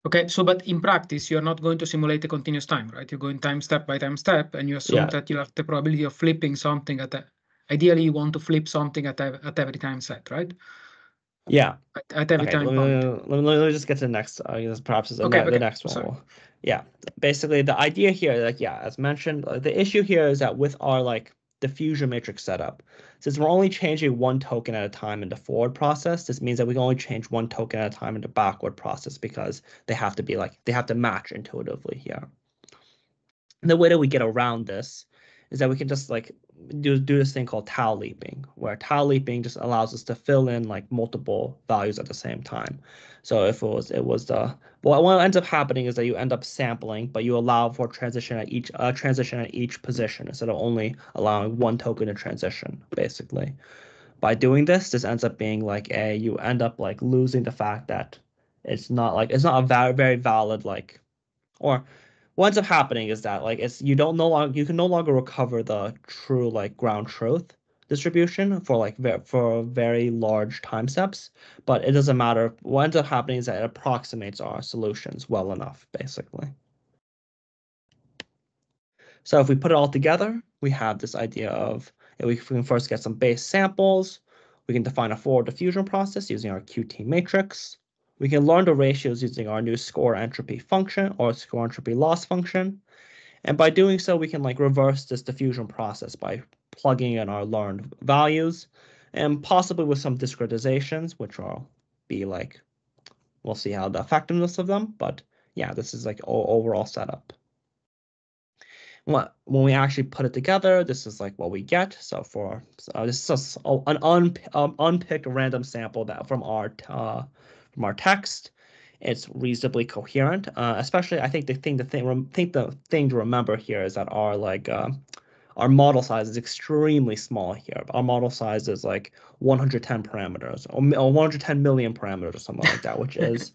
Okay, so but in practice, you're not going to simulate a continuous time, right? You're going time step by time step, and you assume that you have the probability of flipping something ideally, you want to flip something at every time set, right? Yeah. At every time point. Let me just get to the next. Perhaps the next one. Sorry. Yeah. Basically, the idea here, like as mentioned, the issue here is that with our like diffusion matrix setup, since we're only changing one token at a time in the forward process, this means that we can only change one token at a time in the backward process because they have to match intuitively here. And the way that we get around this is that we can just like do this thing called tau leaping, where tau leaping just allows us to fill in like multiple values at the same time. So if what ends up happening is that you end up sampling, but you allow for transition at each position instead of only allowing one token to transition, basically. By doing this ends up being like you end up like losing the fact that it's not a very valid like, or what ends up happening is that like you can no longer recover the true like ground truth distribution for like for very large time steps, but it doesn't matter. What ends up happening is that it approximates our solutions well enough, basically. So if we put it all together, we have this idea of we can first get some base samples. We can define a forward diffusion process using our QT matrix. We can learn the ratios using our new score entropy function or score entropy loss function. And by doing so, we can like reverse this diffusion process by plugging in our learned values and possibly with some discretizations, which will be like, we'll see how the effectiveness of them. But yeah, this is like overall setup. When we actually put it together, this is like what we get. So this is an unpicked random sample that from our text. It's reasonably coherent, especially I think the thing to remember here is that our like our model size is extremely small here. Our model size is like 110 parameters or 110 million parameters or something like that, which is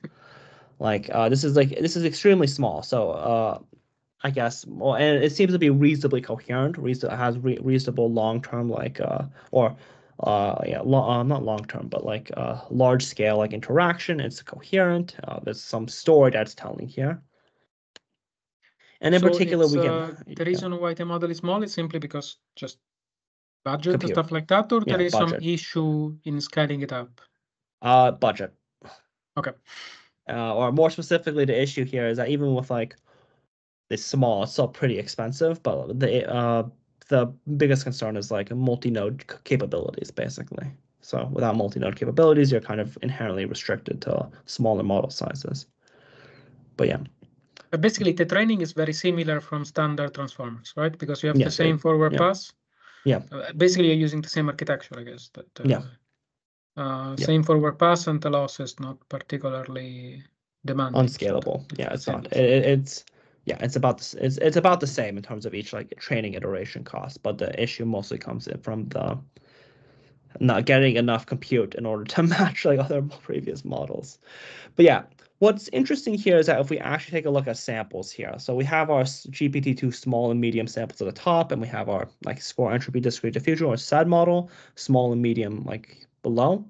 like this is extremely small. So I guess, well, and it seems to be reasonably coherent. Has reasonable long-term not long-term, but like large scale like interaction. It's coherent. There's some story that's telling here. And in particular, we can the reason why the model is small is simply because just budget and Compute. stuff like that, or there is some budget. issue in scaling it up? Budget. Okay. Or more specifically, the issue here is that even with like this small, it's still pretty expensive. But the biggest concern is like multi-node capabilities, basically. So without multi-node capabilities, you're kind of inherently restricted to smaller model sizes. But yeah. But basically, the training is very similar from standard transformers, right? Because you have the Yes, same forward pass. Yeah. Basically, you're using the same architecture, I guess. Same forward pass, and the loss is not particularly demanding. Unscalable. Yeah, it's not. It's about the same in terms of each like training iteration cost, but the issue mostly comes in from the not getting enough compute in order to match like other previous models. But yeah, what's interesting here is that if we actually take a look at samples here, so we have our GPT-2 small and medium samples at the top, and we have our like score entropy discrete diffusion or SAD model, small and medium like below.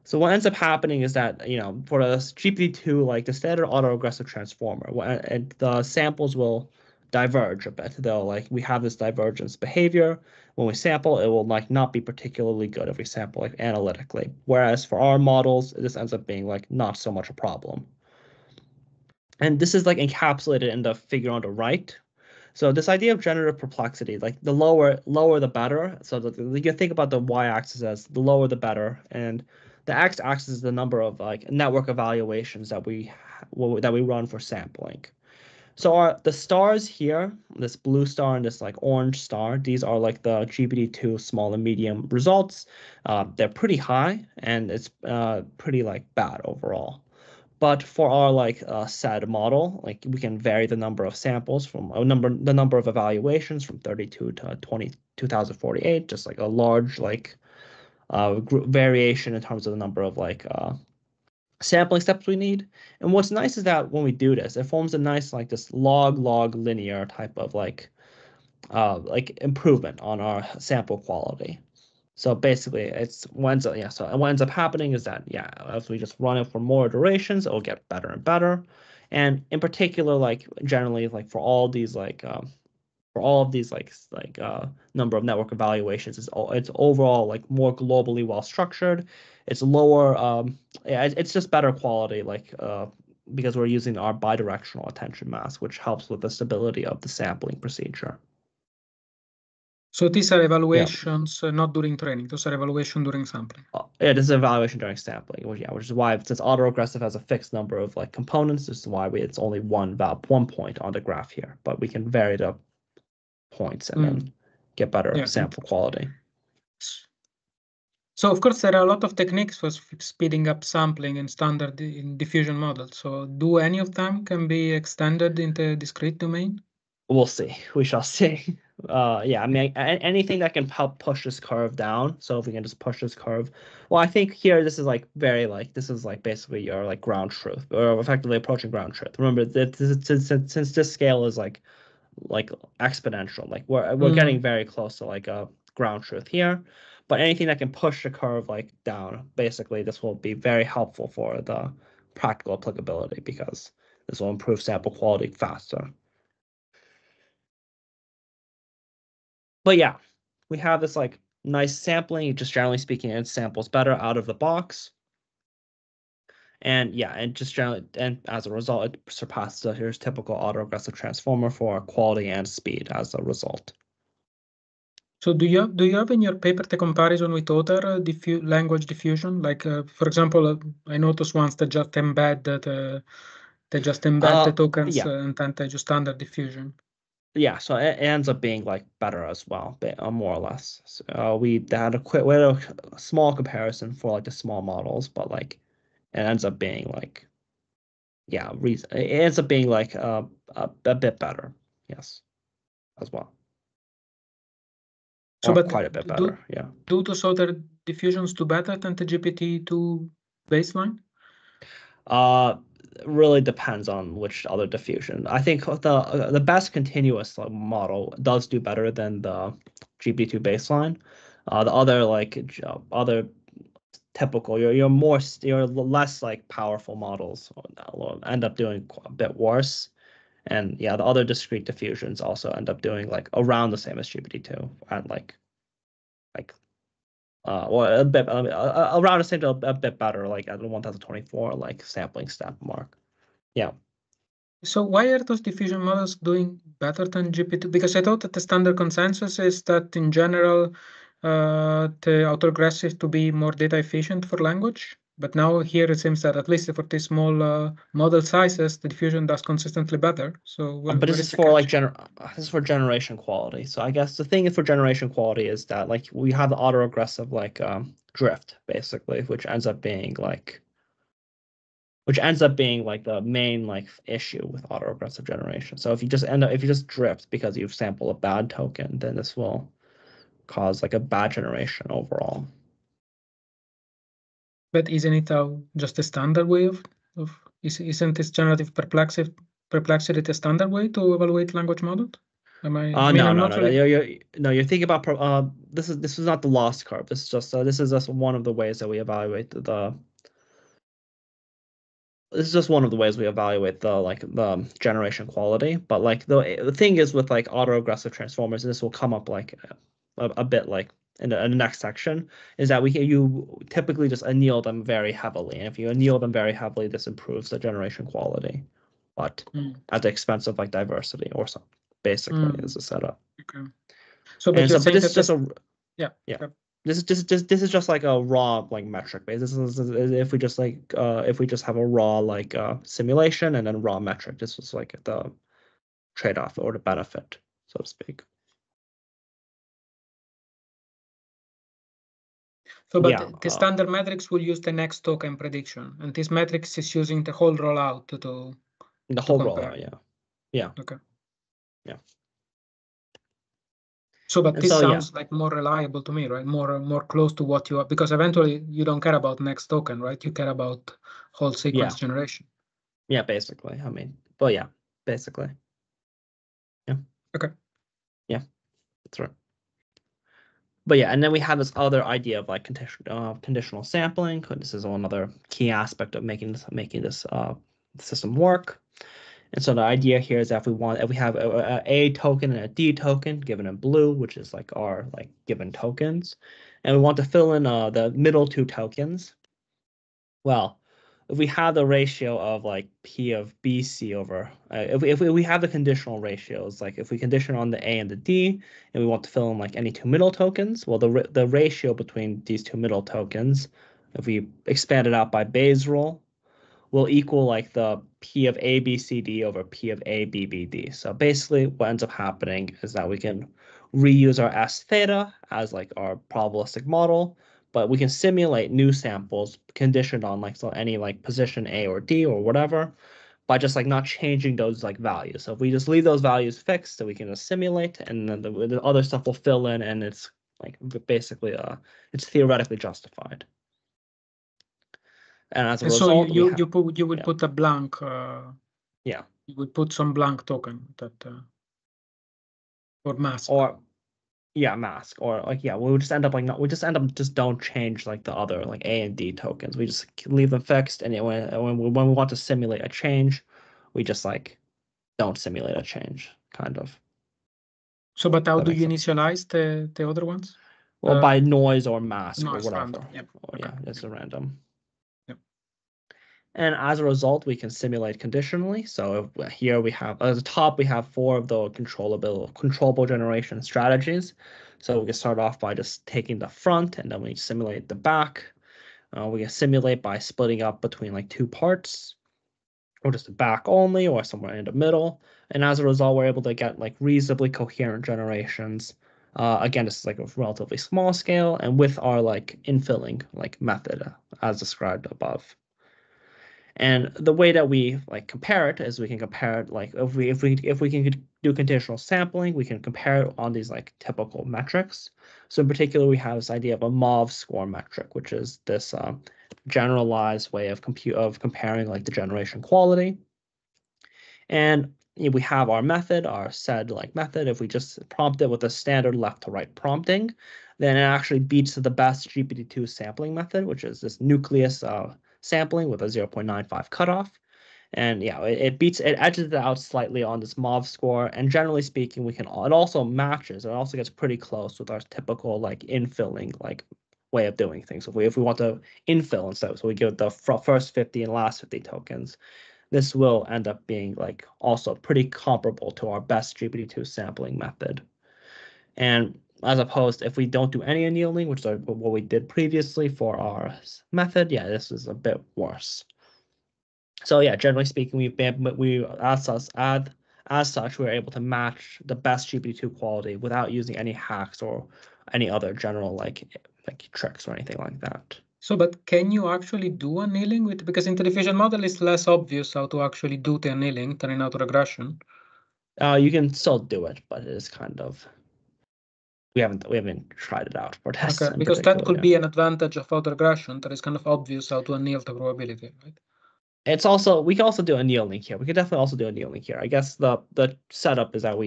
So what ends up happening is that, for the GPT-2, like the standard autoregressive transformer, the samples will diverge a bit. We have this divergence behavior. When we sample, it will like not be particularly good if we sample like analytically. Whereas for our models, this ends up being like not so much a problem. And this is like encapsulated in the figure on the right. So this idea of generative perplexity, like the lower the better. So you can think about the y-axis as the lower the better, and the x-axis is the number of like network evaluations that we run for sampling. So the stars here, this blue star and this like orange star, these are like the GPT-2 small and medium results. They're pretty high, and it's pretty like bad overall. But for our like SAD model, like we can vary the number of samples from the number of evaluations from 32 to 2048, just like a large like variation in terms of the number of like sampling steps we need. And what's nice is that when we do this, it forms a nice like this log linear type of like improvement on our sample quality. So basically, what ends up happening is that as we just run it for more iterations, it will get better and better. And in particular, like generally, like for all of these number of network evaluations, it's overall like more globally well structured. It's lower, it's just better quality, because we're using our bidirectional attention mask, which helps with the stability of the sampling procedure. So these are evaluations not during training. Those are evaluation during sampling. This is evaluation during sampling. Which is why, since autoregressive has a fixed number of like components, this is why it's only one point on the graph here. But we can vary the points and then get better sample quality. So of course there are a lot of techniques for speeding up sampling in standard in diffusion models. So do any of them can be extended into discrete domain? We'll see. We shall see. I mean, anything that can help push this curve down. So if we can just push this curve, well, I think here this is like this is like basically your like ground truth, or effectively approaching ground truth. Remember that since this scale is like exponential, like we're getting very close to like a ground truth here. But anything that can push the curve like down, basically, this will be very helpful for the practical applicability, because this will improve sample quality faster. But yeah, we have this like nice sampling. Just generally speaking, it samples better out of the box. And just generally, and as a result, it surpasses here's typical autoregressive transformer for quality and speed as a result. So do you have in your paper the comparison with other language diffusion? Like for example, I noticed once they just embed the tokens and then they just standard diffusion. Yeah, so it ends up being like better as well, more or less. So, we had a small comparison for like the small models, but like it ends up being like it ends up being like a bit better, yes, as well. So, or but quite a bit better. Yeah. do those other diffusions do better than the GPT-2 baseline? Really depends on which other diffusion. I think the best continuous model does do better than the GPT-2 baseline. The other other typical, your less like powerful models will end up doing a bit worse. And yeah, the other discrete diffusions also end up doing like around the same as GPT-2 and like or a bit around the same, a bit better, like at the 1024 like sampling step mark. Yeah. So why are those diffusion models doing better than GPT? Because I thought that the standard consensus is that in general, the autoregressive to be more data efficient for language. But now here it seems that at least for these small model sizes, the diffusion does consistently better. So But this is for like this is for generation quality. So I guess the thing for generation quality is that like we have the autoregressive like drift basically, which ends up being like the main like issue with autoregressive generation. So if you just drift because you've sampled a bad token, then this will cause like a bad generation overall. But isn't it just a standard way of isn't this generative perplexity the standard way to evaluate language models? You're thinking about this is not the loss curve. This is just one of the ways that we evaluate this is just one of the ways we evaluate the generation quality. But like the thing is with like autoregressive transformers, and this will come up like a bit like in the next section, is that you typically just anneal them very heavily, and if you anneal them very heavily, this improves the generation quality, but at the expense of like diversity or something. Basically, is the setup. Okay. So, but this is just yeah. This is just like a raw like metric base. This is if we just have a raw like simulation and then raw metric. This was like the trade-off or the benefit, so to speak. So, but the standard metrics will use the next token prediction, and this metrics is using the whole rollout to the whole rollout. Yeah. Okay. Yeah. So, but this sounds like more reliable to me, right? More close to what you are, because eventually you don't care about next token, right? You care about whole sequence generation. Yeah, basically. I mean, but yeah, basically. Yeah. Okay. Yeah, that's right. But yeah, and then we have this other idea of like conditional sampling. This is another key aspect of making this system work. And so the idea here is that if we have a token and a D token given in blue, which is like our like given tokens, and we want to fill in the middle two tokens. Well, if we have the ratio of like P of BC over, if we have the conditional ratios, like if we condition on the A and the D, and we want to fill in like any two middle tokens, well, the ratio between these two middle tokens, if we expand it out by Bayes' rule, will equal like the P of A, B, C, D over P of A, B, B, D. So basically what ends up happening is that we can reuse our S theta as like our probabilistic model, but we can simulate new samples conditioned on like any like position A or D or whatever by just like not changing those like values. So if we just leave those values fixed, so we can just simulate, and then the other stuff will fill in, and it's like basically it's theoretically justified. And as a result, you would put a blank. You would put some blank token that or mask. Mask, or like we would just end up like just don't change like the other like A and D tokens. We just leave them fixed, and when we want to simulate a change, we just like don't simulate a change, kind of. So, but how do you initialize the other ones? Well, by noise or mask or whatever. Random. Yep. Yeah, it's a random. Yep. And as a result, we can simulate conditionally. So here we have, at the top, we have 4 of the controllable generation strategies. So we can start off by just taking the front, and then we simulate the back. We can simulate by splitting up between like 2 parts, or just the back only, or somewhere in the middle. And as a result, we're able to get like reasonably coherent generations. Again, this is like a relatively small scale, and with our like infilling like method as described above. And the way that we like compare it is we can compare it like if we can do conditional sampling, we can compare it on these like typical metrics. So in particular, we have this idea of a MOV score metric, which is this generalized way of comparing like the generation quality. And we have our method, our sed like method. If we just prompt it with a standard left to right prompting, then it actually beats the best GPT-2 sampling method, which is this nucleus sampling with a 0.95 cutoff. And yeah, it edges it out slightly on this MOV score. And generally speaking, it also matches. It also gets pretty close with our typical like infilling like way of doing things. So if we want to infill instead, so we give the first 50 and last 50 tokens, this will end up being like also pretty comparable to our best GPT-2 sampling method. And as opposed, if we don't do any annealing, which is what we did previously for our method, yeah, this is a bit worse. So yeah, generally speaking, as such, we're able to match the best GPT-2 quality without using any hacks or any other general like tricks or anything like that. So, but can you actually do annealing with, because in the diffusion model it's less obvious how to actually do the annealing than in autoregression. You can still do it, but it is kind of we haven't tried it out for tests. Okay, because that could be an advantage of autoregression, that is kind of obvious how to anneal the probability, right? It's also we can also do annealing here. We could definitely also do annealing here. I guess the setup is that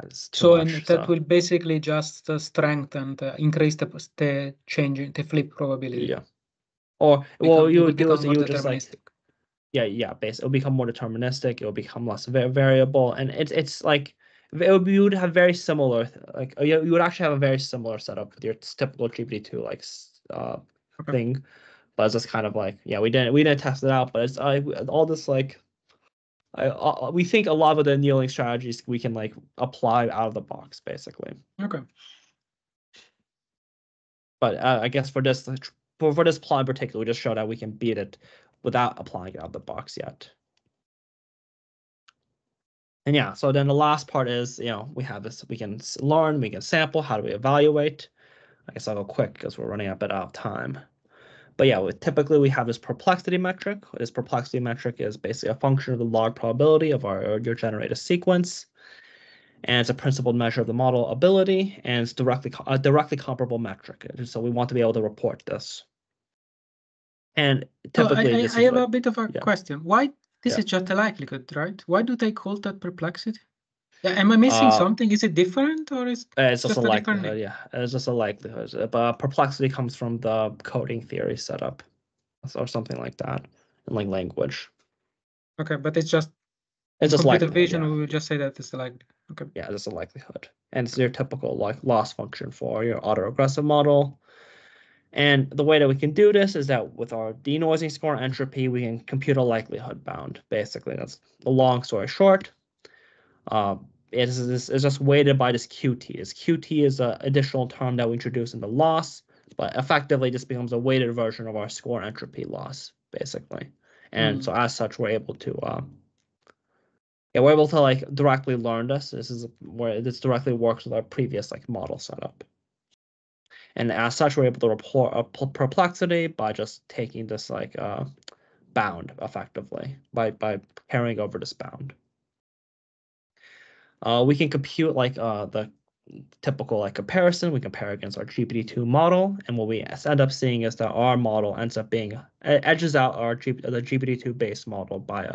it's too much. And that will basically just strengthen increase the change in the flip probability. Yeah. Or you would do is you would just like basically it'll become more deterministic. It'll become less variable, and it's like you would have very similar like you would actually have a very similar setup with your typical GPT-2 like thing, but it's just kind of like we didn't test it out, but it's all this like we think a lot of the annealing strategies we can like apply out of the box basically. Okay. But I guess for this plot in particular, we just show that we can beat it without applying it out of the box yet. And yeah, so then the last part is, we have this, we can learn, we can sample, how do we evaluate? I guess I'll go quick because we're running a bit out of time. But yeah, typically we have this perplexity metric. This perplexity metric is basically a function of the log probability of your generated sequence. And it's a principled measure of the model ability, and it's a directly comparable metric. So we want to be able to report this. And typically, I have a bit of a question. Why this is just a likelihood, right? Why do they call that perplexity? Am I missing something? Is it different, or is it's just a likelihood? Yeah, it's just a likelihood. But perplexity comes from the coding theory setup, or something like that, in like language. Okay, but it's just computer vision. We will just say that it's a likelihood. Okay. Yeah, it's a likelihood, and it's your typical like loss function for your autoregressive model. And the way that we can do this is that with our denoising score entropy, we can compute a likelihood bound. Basically, that's the long story short. It's just weighted by this QT. This QT is an additional term that we introduce in the loss, but effectively this becomes a weighted version of our score entropy loss, basically. And so as such, we're able to like directly learn this. This is where this directly works with our previous like model setup. And as such, we're able to report a perplexity by just taking this like bound effectively by carrying over this bound. We can compute like the typical like comparison. We compare against our GPT-2 model, and what we end up seeing is that our model ends up being edges out the GPT-2 base model by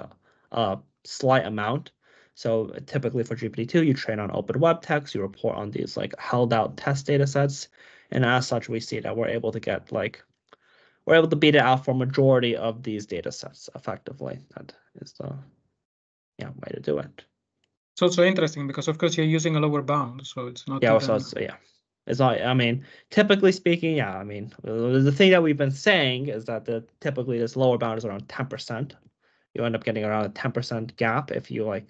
a slight amount. So typically for GPT-2, you train on open web text, you report on these like held out test data sets, and as such, we see that we're able to beat it out for majority of these data sets effectively. That is the way to do it. It's also interesting because of course you're using a lower bound, so it's not. It's not. I mean, typically speaking, I mean, the thing that we've been saying is that typically this lower bound is around 10%. You end up getting around a 10% gap if you like,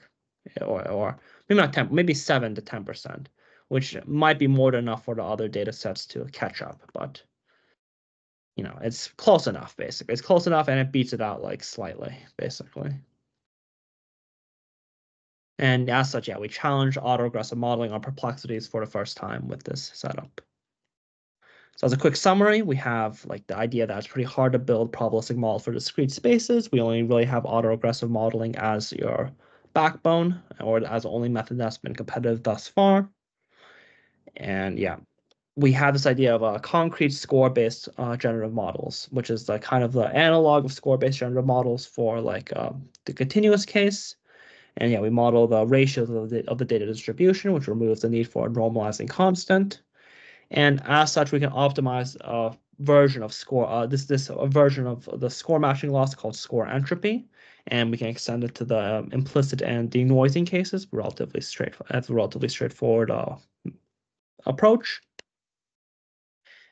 or maybe not 10, maybe 7 to 10%, which might be more than enough for the other data sets to catch up. But it's close enough. Basically, it's close enough, and it beats it out like slightly, basically. And as such, we challenge autoregressive modeling on perplexities for the first time with this setup. So as a quick summary, we have like the idea that it's pretty hard to build probabilistic models for discrete spaces. We only really have autoregressive modeling as your backbone, or as the only method that's been competitive thus far. And yeah, we have this idea of concrete score-based generative models, which is the kind of the analog of score-based generative models for like the continuous case. And yeah, we model the ratios of the data distribution, which removes the need for a normalizing constant. And as such, we can optimize a version of score. A version of the score matching loss called score entropy, and we can extend it to the implicit and denoising cases. Relatively straightforward approach.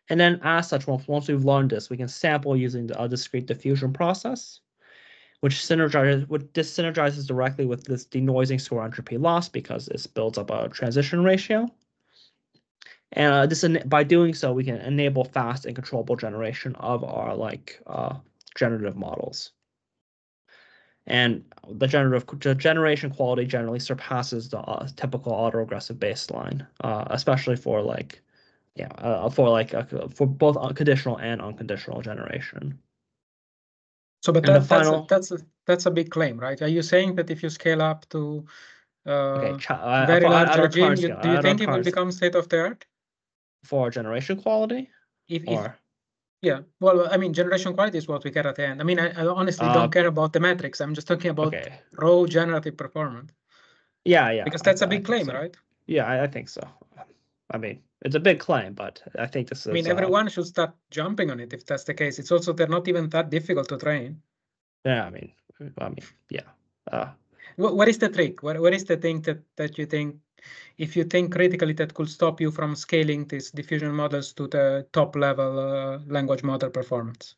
And then, as such, once we've learned this, we can sample using the discrete diffusion process, which synergizes directly with this denoising score entropy loss because it builds up a transition ratio. And by doing so, we can enable fast and controllable generation of our generative models. And the generation quality generally surpasses the typical autoregressive baseline, especially for for both conditional and unconditional generation. So, but that's a big claim, right? Are you saying that if you scale up to very large regime, do you think it will become state of the art? For generation quality? Yeah, well, I mean, generation quality is what we care at the end. I mean, I honestly don't care about the metrics. I'm just talking about raw generative performance. Yeah. Because that's a big claim, right? Yeah, I think so. I mean, it's a big claim, but I think this is... I mean, everyone should start jumping on it if that's the case. It's also, they're not even that difficult to train. Yeah, I mean, yeah. What is the trick? What is the thing that you think, if you think critically, that could stop you from scaling these diffusion models to the top level language model performance?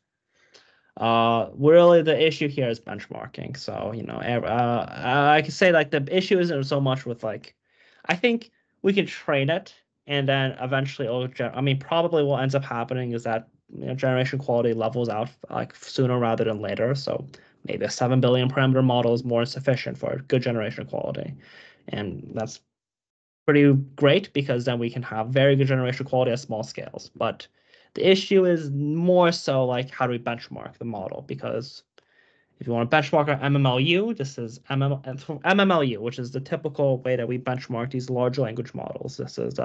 Really, the issue here is benchmarking. So, I can say like the issue isn't so much with I think we can train it, and then eventually probably what ends up happening is that generation quality levels out sooner rather than later. So maybe a 7 billion parameter model is more sufficient for good generation quality, and that's pretty great because then we can have very good generation quality at small scales. But the issue is more so how do we benchmark the model? Because if you want to benchmark our MMLU, this is MMLU, which is the typical way that we benchmark these large language models. This is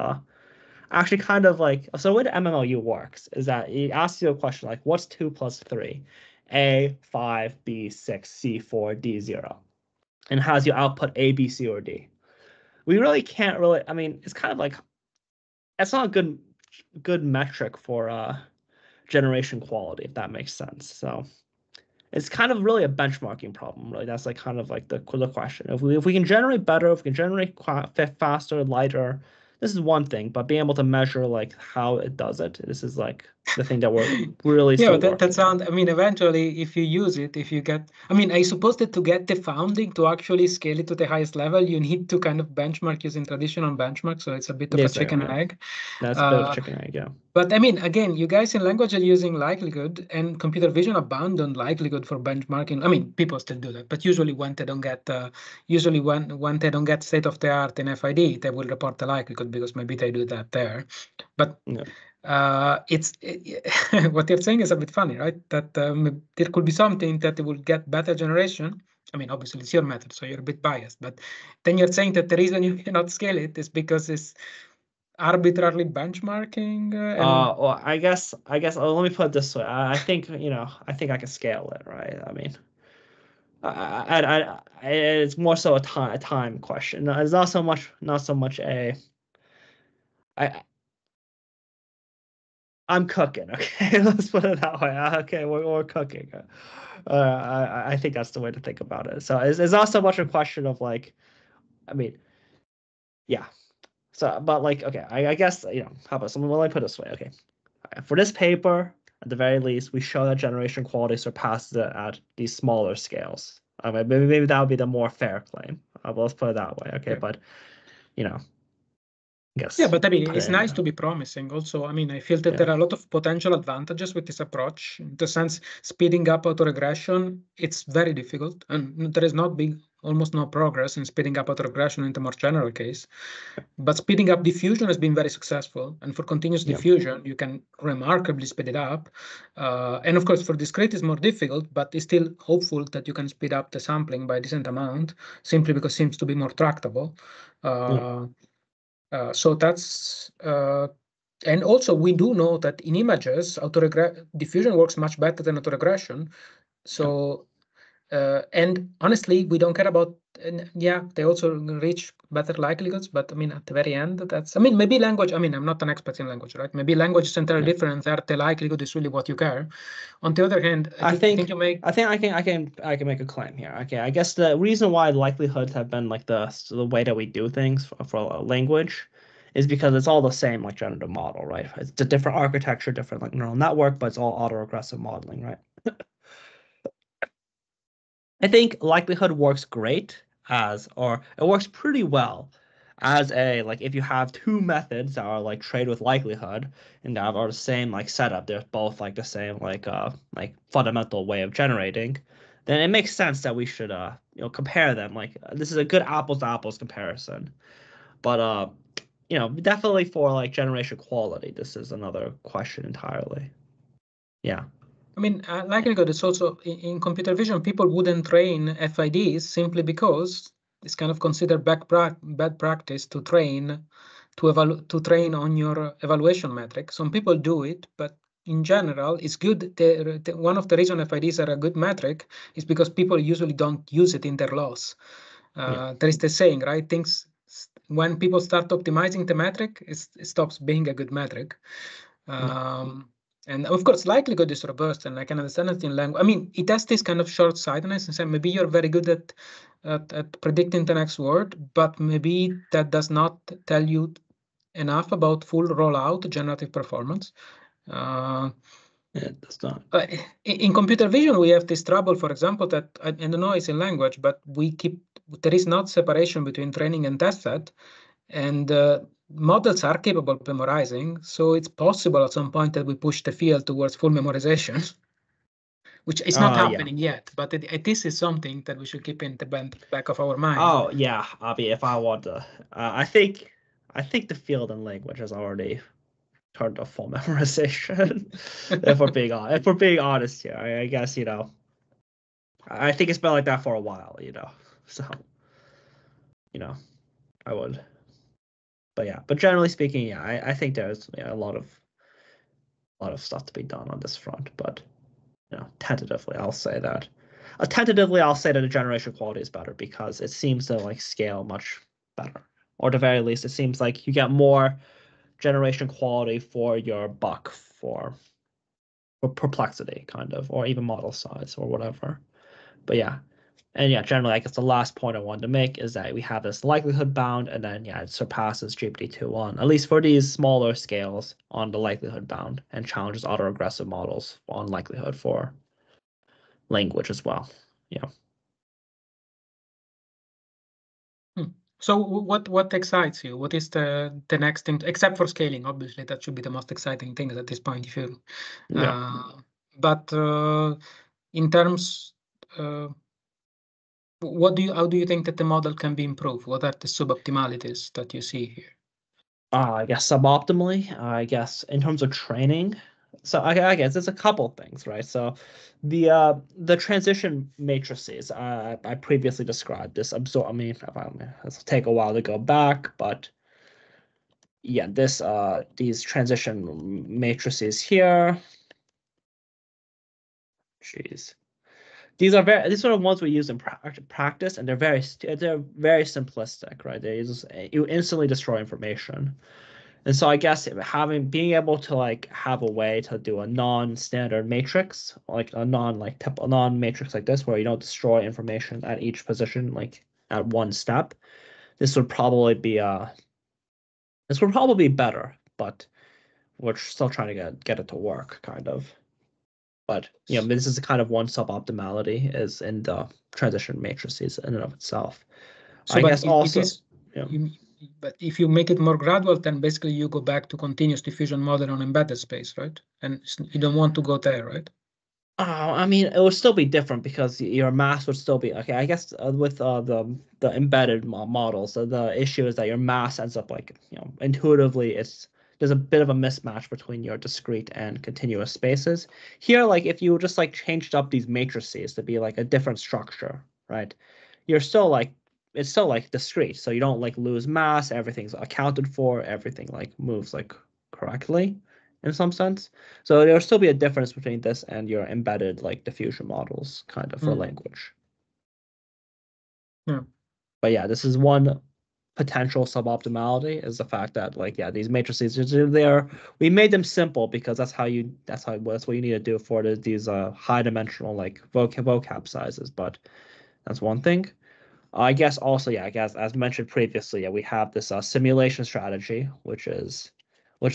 actually kind of so the way the MMLU works is that it asks you a question like, what's 2 plus 3? A, 5, B, 6, C, 4, D, 0. And has you output A, B, C, or D. We really can't I mean, it's kind of it's not a good metric for generation quality, if that makes sense. So it's kind of really a benchmarking problem, really. That's kind of the question. If we can generate better, if we can generate faster, lighter, this is one thing. But being able to measure how it does it, this is the thing that we're really that sounds. I mean, eventually, if you use it, if you get, I mean, I suppose that to get the founding to actually scale it to the highest level, you need to kind of benchmark using traditional benchmark. So it's a bit of a chicken and egg. That's a bit of a chicken and egg, yeah. But I mean, again, you guys in language are using likelihood, and computer vision abandoned likelihood for benchmarking. I mean, people still do that, but usually when they don't get when they don't get state of the art in FID, they will report the likelihood because maybe they do that there. But what you're saying is a bit funny, right? That there could be something that will get better generation. I mean, obviously it's your method, so you're a bit biased, but then you're saying that the reason you cannot scale it is because it's arbitrarily benchmarking. Well, I guess. Let me put it this way. I think I think I can scale it, right? I mean, it's more so a time question. It's not so much a. I'm cooking. Okay, let's put it that way. Okay, we're cooking. I think that's the way to think about it. So it's not so much a question of I mean, yeah. So, but okay, I guess how about someone? Well, I put it this way. Okay, for this paper, at the very least, we show that generation quality surpasses it at these smaller scales. Maybe that would be the more fair claim. Let's put it that way. Okay, but yeah, but I mean, it's nice to be promising. Also, I mean, I feel that there are a lot of potential advantages with this approach. In the sense, speeding up autoregression, it's very difficult, and there is not almost no progress in speeding up autoregression in the more general case. But speeding up diffusion has been very successful. And for continuous diffusion, you can remarkably speed it up. And of course, for discrete, it's more difficult, but it's still hopeful that you can speed up the sampling by a decent amount, simply because it seems to be more tractable. So that's, and also we do know that in images, diffusion works much better than autoregression. So, and honestly, we don't care about, yeah, they also reach better likelihoods, but I mean, at the very end, that's, I mean, maybe language, I mean, I'm not an expert in language, right? Maybe language is entirely different, that the likelihood is really what you care. On the other hand, I think you make... I can make a claim here. Okay, I guess the reason why likelihoods have been like the way that we do things for a language is because it's all the same like generative model, right? It's a different architecture, different like neural network, but it's all autoregressive modeling, right? I think likelihood works great or it works pretty well as a, like, if you have two methods that are like trained with likelihood and that are the same like setup, they're both like the same like fundamental way of generating, then it makes sense that we should compare them. Like this is a good apples to apples comparison. But definitely for like generation quality, this is another question entirely. Yeah. I mean, likelihood is also in computer vision, people wouldn't train FIDs simply because it's kind of considered bad practice to train on your evaluation metric. Some people do it, but in general, it's good. One of the reasons FIDs are a good metric is because people usually don't use it in their loss. There is the saying, right? Things, when people start optimizing the metric, it stops being a good metric. And of course, likelihood is robust, and I can understand it in language. I mean, it has this kind of short-sightedness and say maybe you're very good at predicting the next word, but maybe that does not tell you enough about full rollout generative performance. It does not. In computer vision, we have this trouble, for example, that I don't know it's in language, but there is not separation between training and test set, and models are capable of memorizing, so it's possible at some point that we push the field towards full memorization, which is not happening yet, but this is something that we should keep in the back of our mind. Oh yeah, Abi, if I want to, I think the field in language has already turned to full memorization. if we're being honest here, I guess I think it's been like that for a while, so I would. But generally speaking, yeah, I think there's a lot of stuff to be done on this front. But tentatively, I'll say that the generation quality is better because it seems to like scale much better, or at the very least, it seems like you get more generation quality for your buck for perplexity, kind of, or even model size or whatever. But yeah. And yeah, generally, I guess the last point I wanted to make is that we have this likelihood bound, and then it surpasses GPT-2.1, at least for these smaller scales on the likelihood bound, and challenges autoregressive models on likelihood for language as well. Yeah. So what excites you? What is the next thing, except for scaling? Obviously, that should be the most exciting thing at this point. But in terms, how do you think that the model can be improved? What are the suboptimalities that you see here? I guess suboptimally. I guess in terms of training. So I guess it's a couple things, right? So the transition matrices I previously described this it'll take a while to go back, but yeah, these transition matrices here. Jeez. These are the ones we use in practice, and they're very simplistic, right? You instantly destroy information. And so I guess being able to like have a way to do a non-standard matrix, like a non-matrix like this, where you don't destroy information at each position, like at one step, this would probably be better, but we're still trying to get it to work, kind of. But this is kind of one suboptimality is in the transition matrices in and of itself. So I guess also. But if you make it more gradual, then basically you go back to continuous diffusion model on embedded space, right? And you don't want to go there, right? I mean, it would still be different because your mass would still be okay. I guess with the embedded models, so the issue is that your mass ends up like intuitively there's a bit of a mismatch between your discrete and continuous spaces. Here, like if you just like changed up these matrices to be like a different structure, right? You're still like it's still like discrete, so you don't like lose mass. Everything's accounted for. Everything like moves like correctly in some sense. So there'll still be a difference between this and your embedded like diffusion models kind of for language. Yeah. But yeah, this is one potential suboptimality is the fact that like these matrices we made them simple because that's what you need to do for these high dimensional like vocab sizes. But that's one thing. I guess also I guess as mentioned previously, we have this simulation strategy, which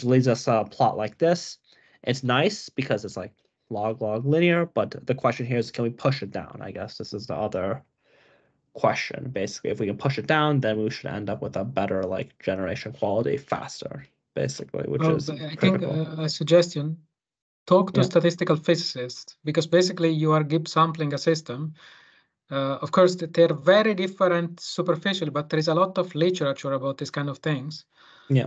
leads us a plot like this. It's nice because it's like log linear, but the question here is, can we push it down? I guess this is the other question. Basically, if we can push it down, then we should end up with a better like generation quality faster, basically, which is I think critical. a suggestion, talk to Yeah. statistical physicists, because basically you are Gibbs sampling a system. Of course, they're very different superficially, but there is a lot of literature about these kind of things. Yeah.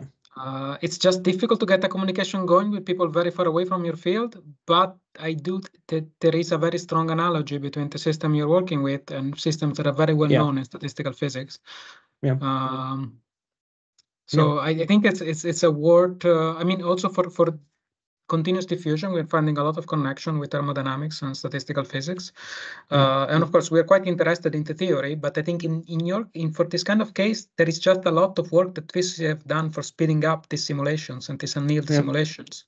It's just difficult to get a communication going with people very far away from your field, but I do that there is a very strong analogy between the system you're working with and systems that are very well known in statistical physics. Yeah. So I think it's a word. I mean, also for continuous diffusion, we're finding a lot of connection with thermodynamics and statistical physics. And of course, we're quite interested in the theory, but I think for this kind of case, there is just a lot of work that physicists have done for speeding up these simulations and these annealed simulations.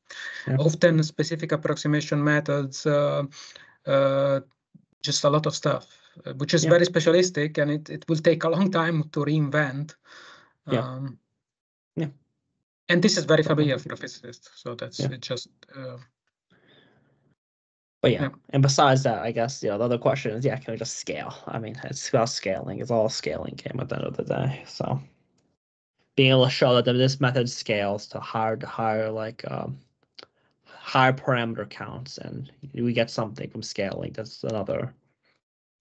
Often specific approximation methods, just a lot of stuff, which is very specialistic, and it will take a long time to reinvent. And this is very familiar for a physicist, so that's it just. But and besides that, I guess the other question is, can we just scale? I mean, it's about scaling. It's all a scaling game at the end of the day. So being able to show that this method scales to higher like higher parameter counts, and we get something from scaling. That's another.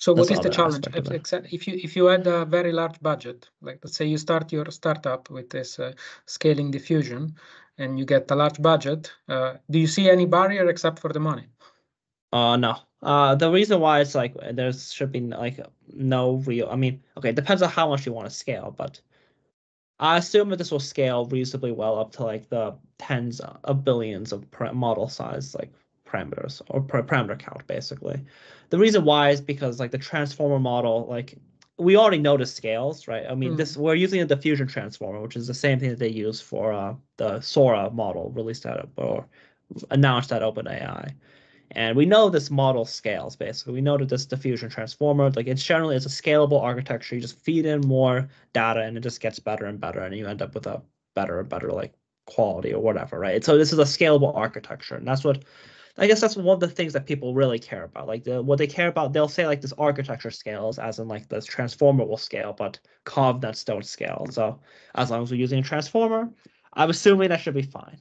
So what is the challenge? If you had a very large budget, like let's say you start your startup with this scaling diffusion, and you get a large budget, do you see any barrier except for the money? No. The reason why it's like there should be like no real. I mean, okay, it depends on how much you want to scale, but I assume that this will scale reasonably well up to like the tens of billions of model size like parameters or parameter count basically. The reason why is because like the transformer model, like we already know the scales, right? I mean, we're using a diffusion transformer, which is the same thing that they use for the Sora model released or announced at OpenAI. And we know this model scales, basically. We know that this diffusion transformer, like it's a scalable architecture. You just feed in more data and it just gets better and better, and you end up with a better and better like quality or whatever, right? So this is a scalable architecture. And that's one of the things that people really care about. Like what they care about, they'll say like this architecture scales, as in like this transformer will scale, but convnets don't scale. So as long as we're using a transformer, I'm assuming that should be fine.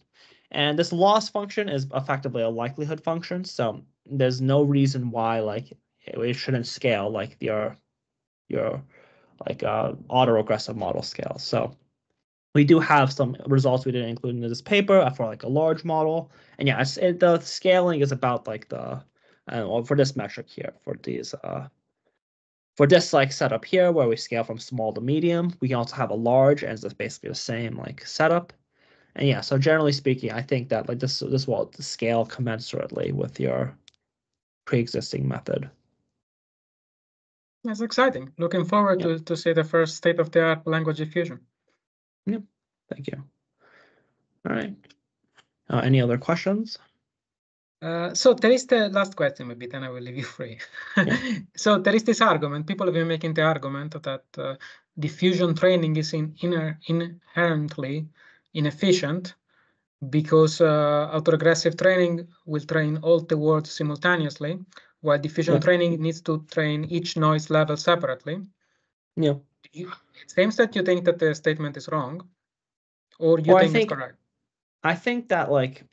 And this loss function is effectively a likelihood function, so there's no reason why like it shouldn't scale like your like autoregressive model scale. So we do have some results we didn't include in this paper for like a large model, and the scaling is about like for this metric here for these for this like setup here where we scale from small to medium. We can also have a large, and it's basically the same like setup. And so generally speaking, I think that like this will scale commensurately with your pre-existing method. That's exciting. Looking forward to see the first state-of-the-art language diffusion. Yeah, thank you. All right. Any other questions? So there is the last question, maybe then I will leave you free. So there is this argument. People have been making the argument that diffusion training is inherently inefficient because autoregressive training will train all the words simultaneously, while diffusion training needs to train each noise level separately. It seems that you think that the statement is wrong, or you think it's correct. I think that like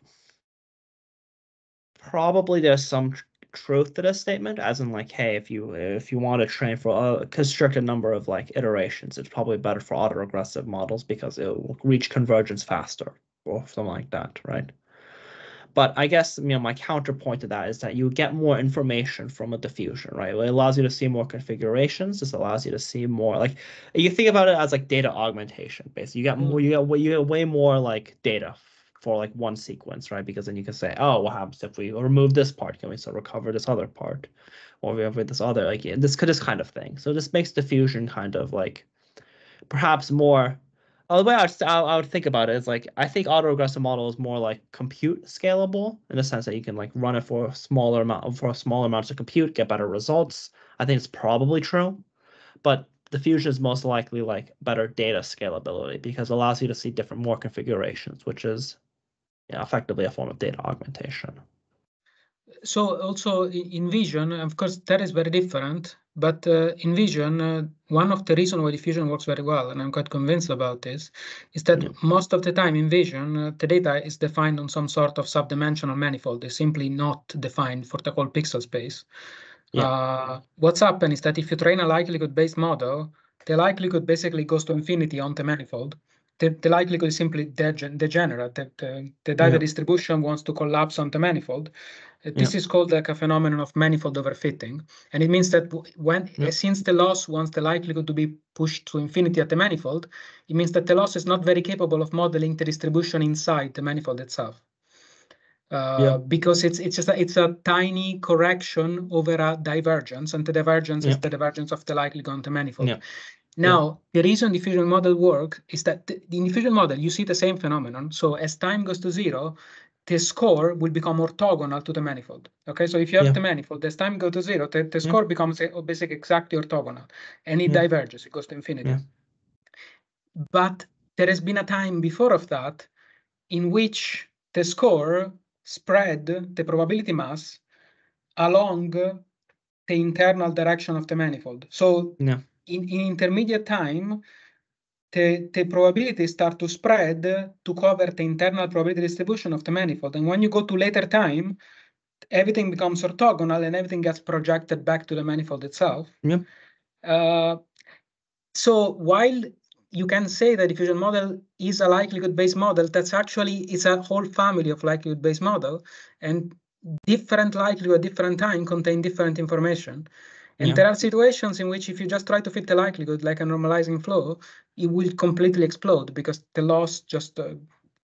probably there's some truth to this statement, as in like, hey, if you want to train for a constricted number of like iterations, it's probably better for autoregressive models because it will reach convergence faster or something like that, right? But I guess, my counterpoint to that is that you get more information from a diffusion, right? It allows you to see more configurations. This allows you to see more, like, you think about it as like data augmentation. Basically, you get way more like data for like one sequence, right? Because then you can say, oh, what happens if we remove this part? Can we still recover this other part? Or we have this other, like, this kind of thing. So this makes diffusion kind of like perhaps more. The way I would think about it is like, I think autoregressive model is more like compute scalable in the sense that you can like run it for smaller amounts of compute, get better results. I think it's probably true, but diffusion is most likely like better data scalability because it allows you to see more configurations, which is effectively a form of data augmentation. So also in vision, of course, that is very different. But in vision, one of the reasons why diffusion works very well, and I'm quite convinced about this, is that most of the time in vision, the data is defined on some sort of subdimensional manifold. It's simply not defined for the whole pixel space. What's happened is that if you train a likelihood-based model, the likelihood basically goes to infinity on the manifold. The likelihood is simply degenerate. The data distribution wants to collapse on the manifold. This is called like a phenomenon of manifold overfitting. And it means that since the loss wants the likelihood to be pushed to infinity at the manifold, it means that the loss is not very capable of modeling the distribution inside the manifold itself. Because it's a tiny correction over a divergence, and the divergence is the divergence of the likelihood on the manifold. Now, the reason diffusion model work is that in diffusion model, you see the same phenomenon. So as time goes to zero, the score will become orthogonal to the manifold. Okay, so if you have the manifold, as time goes to zero, the score becomes basically exactly orthogonal, and it diverges, it goes to infinity. But there has been a time before of that in which the score spread the probability mass along the internal direction of the manifold. So in intermediate time, the probabilities start to spread to cover the internal probability distribution of the manifold. And when you go to later time, everything becomes orthogonal and everything gets projected back to the manifold itself. So while you can say that diffusion model is a likelihood-based model, that's actually is a whole family of likelihood-based model, and different likelihood at different time contain different information. And there are situations in which if you just try to fit the likelihood like a normalizing flow, it will completely explode because the loss just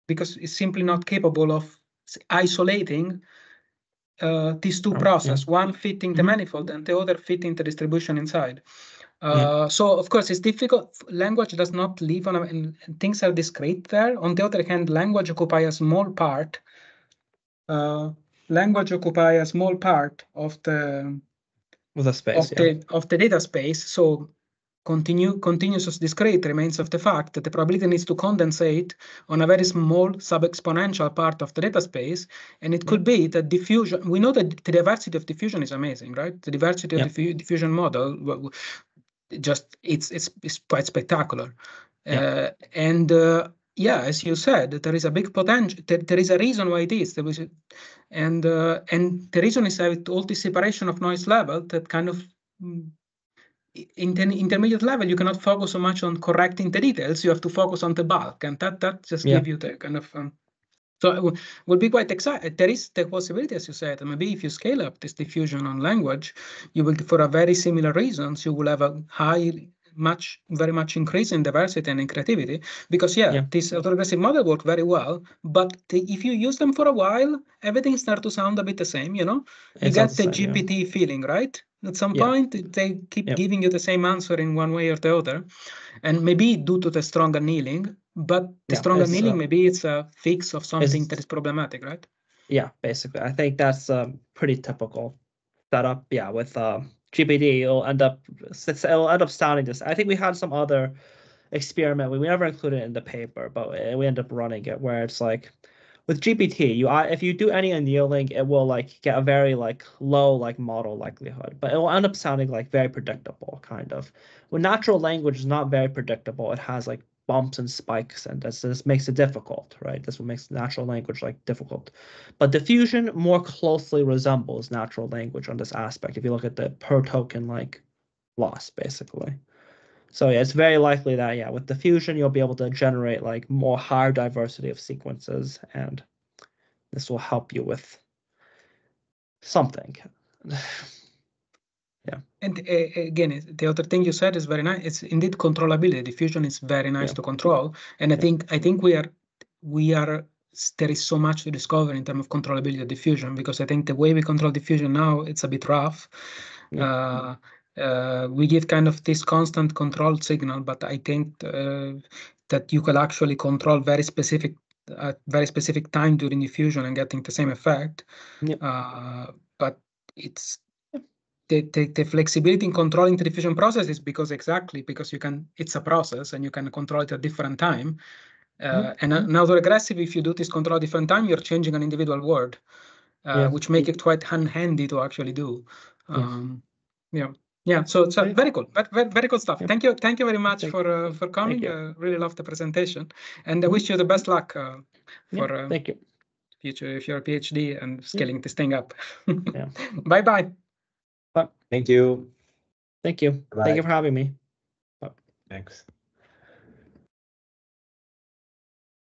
because it's simply not capable of isolating these two processes, one fitting the manifold and the other fitting the distribution inside. So of course it's difficult. Language does not live on and things are discrete there. On the other hand, language occupies a small part. Language occupies a small part of the space of the data space. So continuous discrete remains of the fact that the probability needs to condensate on a very small sub-exponential part of the data space, and it could be that diffusion. We know that the diversity of diffusion is amazing, right? The diversity of the diffusion model, just it's quite spectacular. As you said, there is a big potential. There is a reason why it is. And the reason is that all this separation of noise level that kind of in the intermediate level, you cannot focus so much on correcting the details. You have to focus on the bulk, and that just gives you the kind of. So it will be quite exciting. There is the possibility, as you said, maybe if you scale up this diffusion on language, you will, for a very similar reasons, you will have a very much increase in diversity and in creativity, because this autoregressive model work very well, but if you use them for a while, everything starts to sound a bit the same, you get the GPT feeling, right? At some point, they keep giving you the same answer in one way or the other, and maybe due to the strong annealing, but the strong annealing, maybe it's a fix of something that is problematic, right? Yeah, basically. I think that's a pretty typical setup. Yeah, with GPT, it'll end up sounding this. I think we had some other experiment. We never included it in the paper, but we end up running it where it's like with GPT, if you do any annealing, it will like get a very like low like model likelihood, but it will end up sounding like very predictable kind of. When natural language is not very predictable, it has like bumps and spikes, and this makes it difficult, right? This what makes natural language like difficult. But diffusion more closely resembles natural language on this aspect if you look at the per token like loss, basically. So yeah, it's very likely that yeah, with diffusion you'll be able to generate like more higher diversity of sequences, and this will help you with something. Yeah. And again, the other thing you said is very nice. It's indeed controllability. Diffusion is very nice Yeah. to control, and I think we are there is so much to discover in terms of controllability of diffusion, because I think the way we control diffusion now, it's a bit rough. Yeah. We give kind of this constant control signal, but I think that you could actually control very specific time during diffusion and getting the same effect. Yeah. But it's the flexibility in controlling the diffusion process is because it's a process and you can control it at different time. And an autoregressive, if you do this control at different time, you're changing an individual word, which make it quite handy to actually do. Yeah. So very cool, very cool stuff. Thank you very much for coming. Really love the presentation, and I wish you the best luck for thank you. future if you're a PhD and scaling this thing up. Yeah. Bye. Thank you. Thank you. Bye. Thank you for having me. Thanks.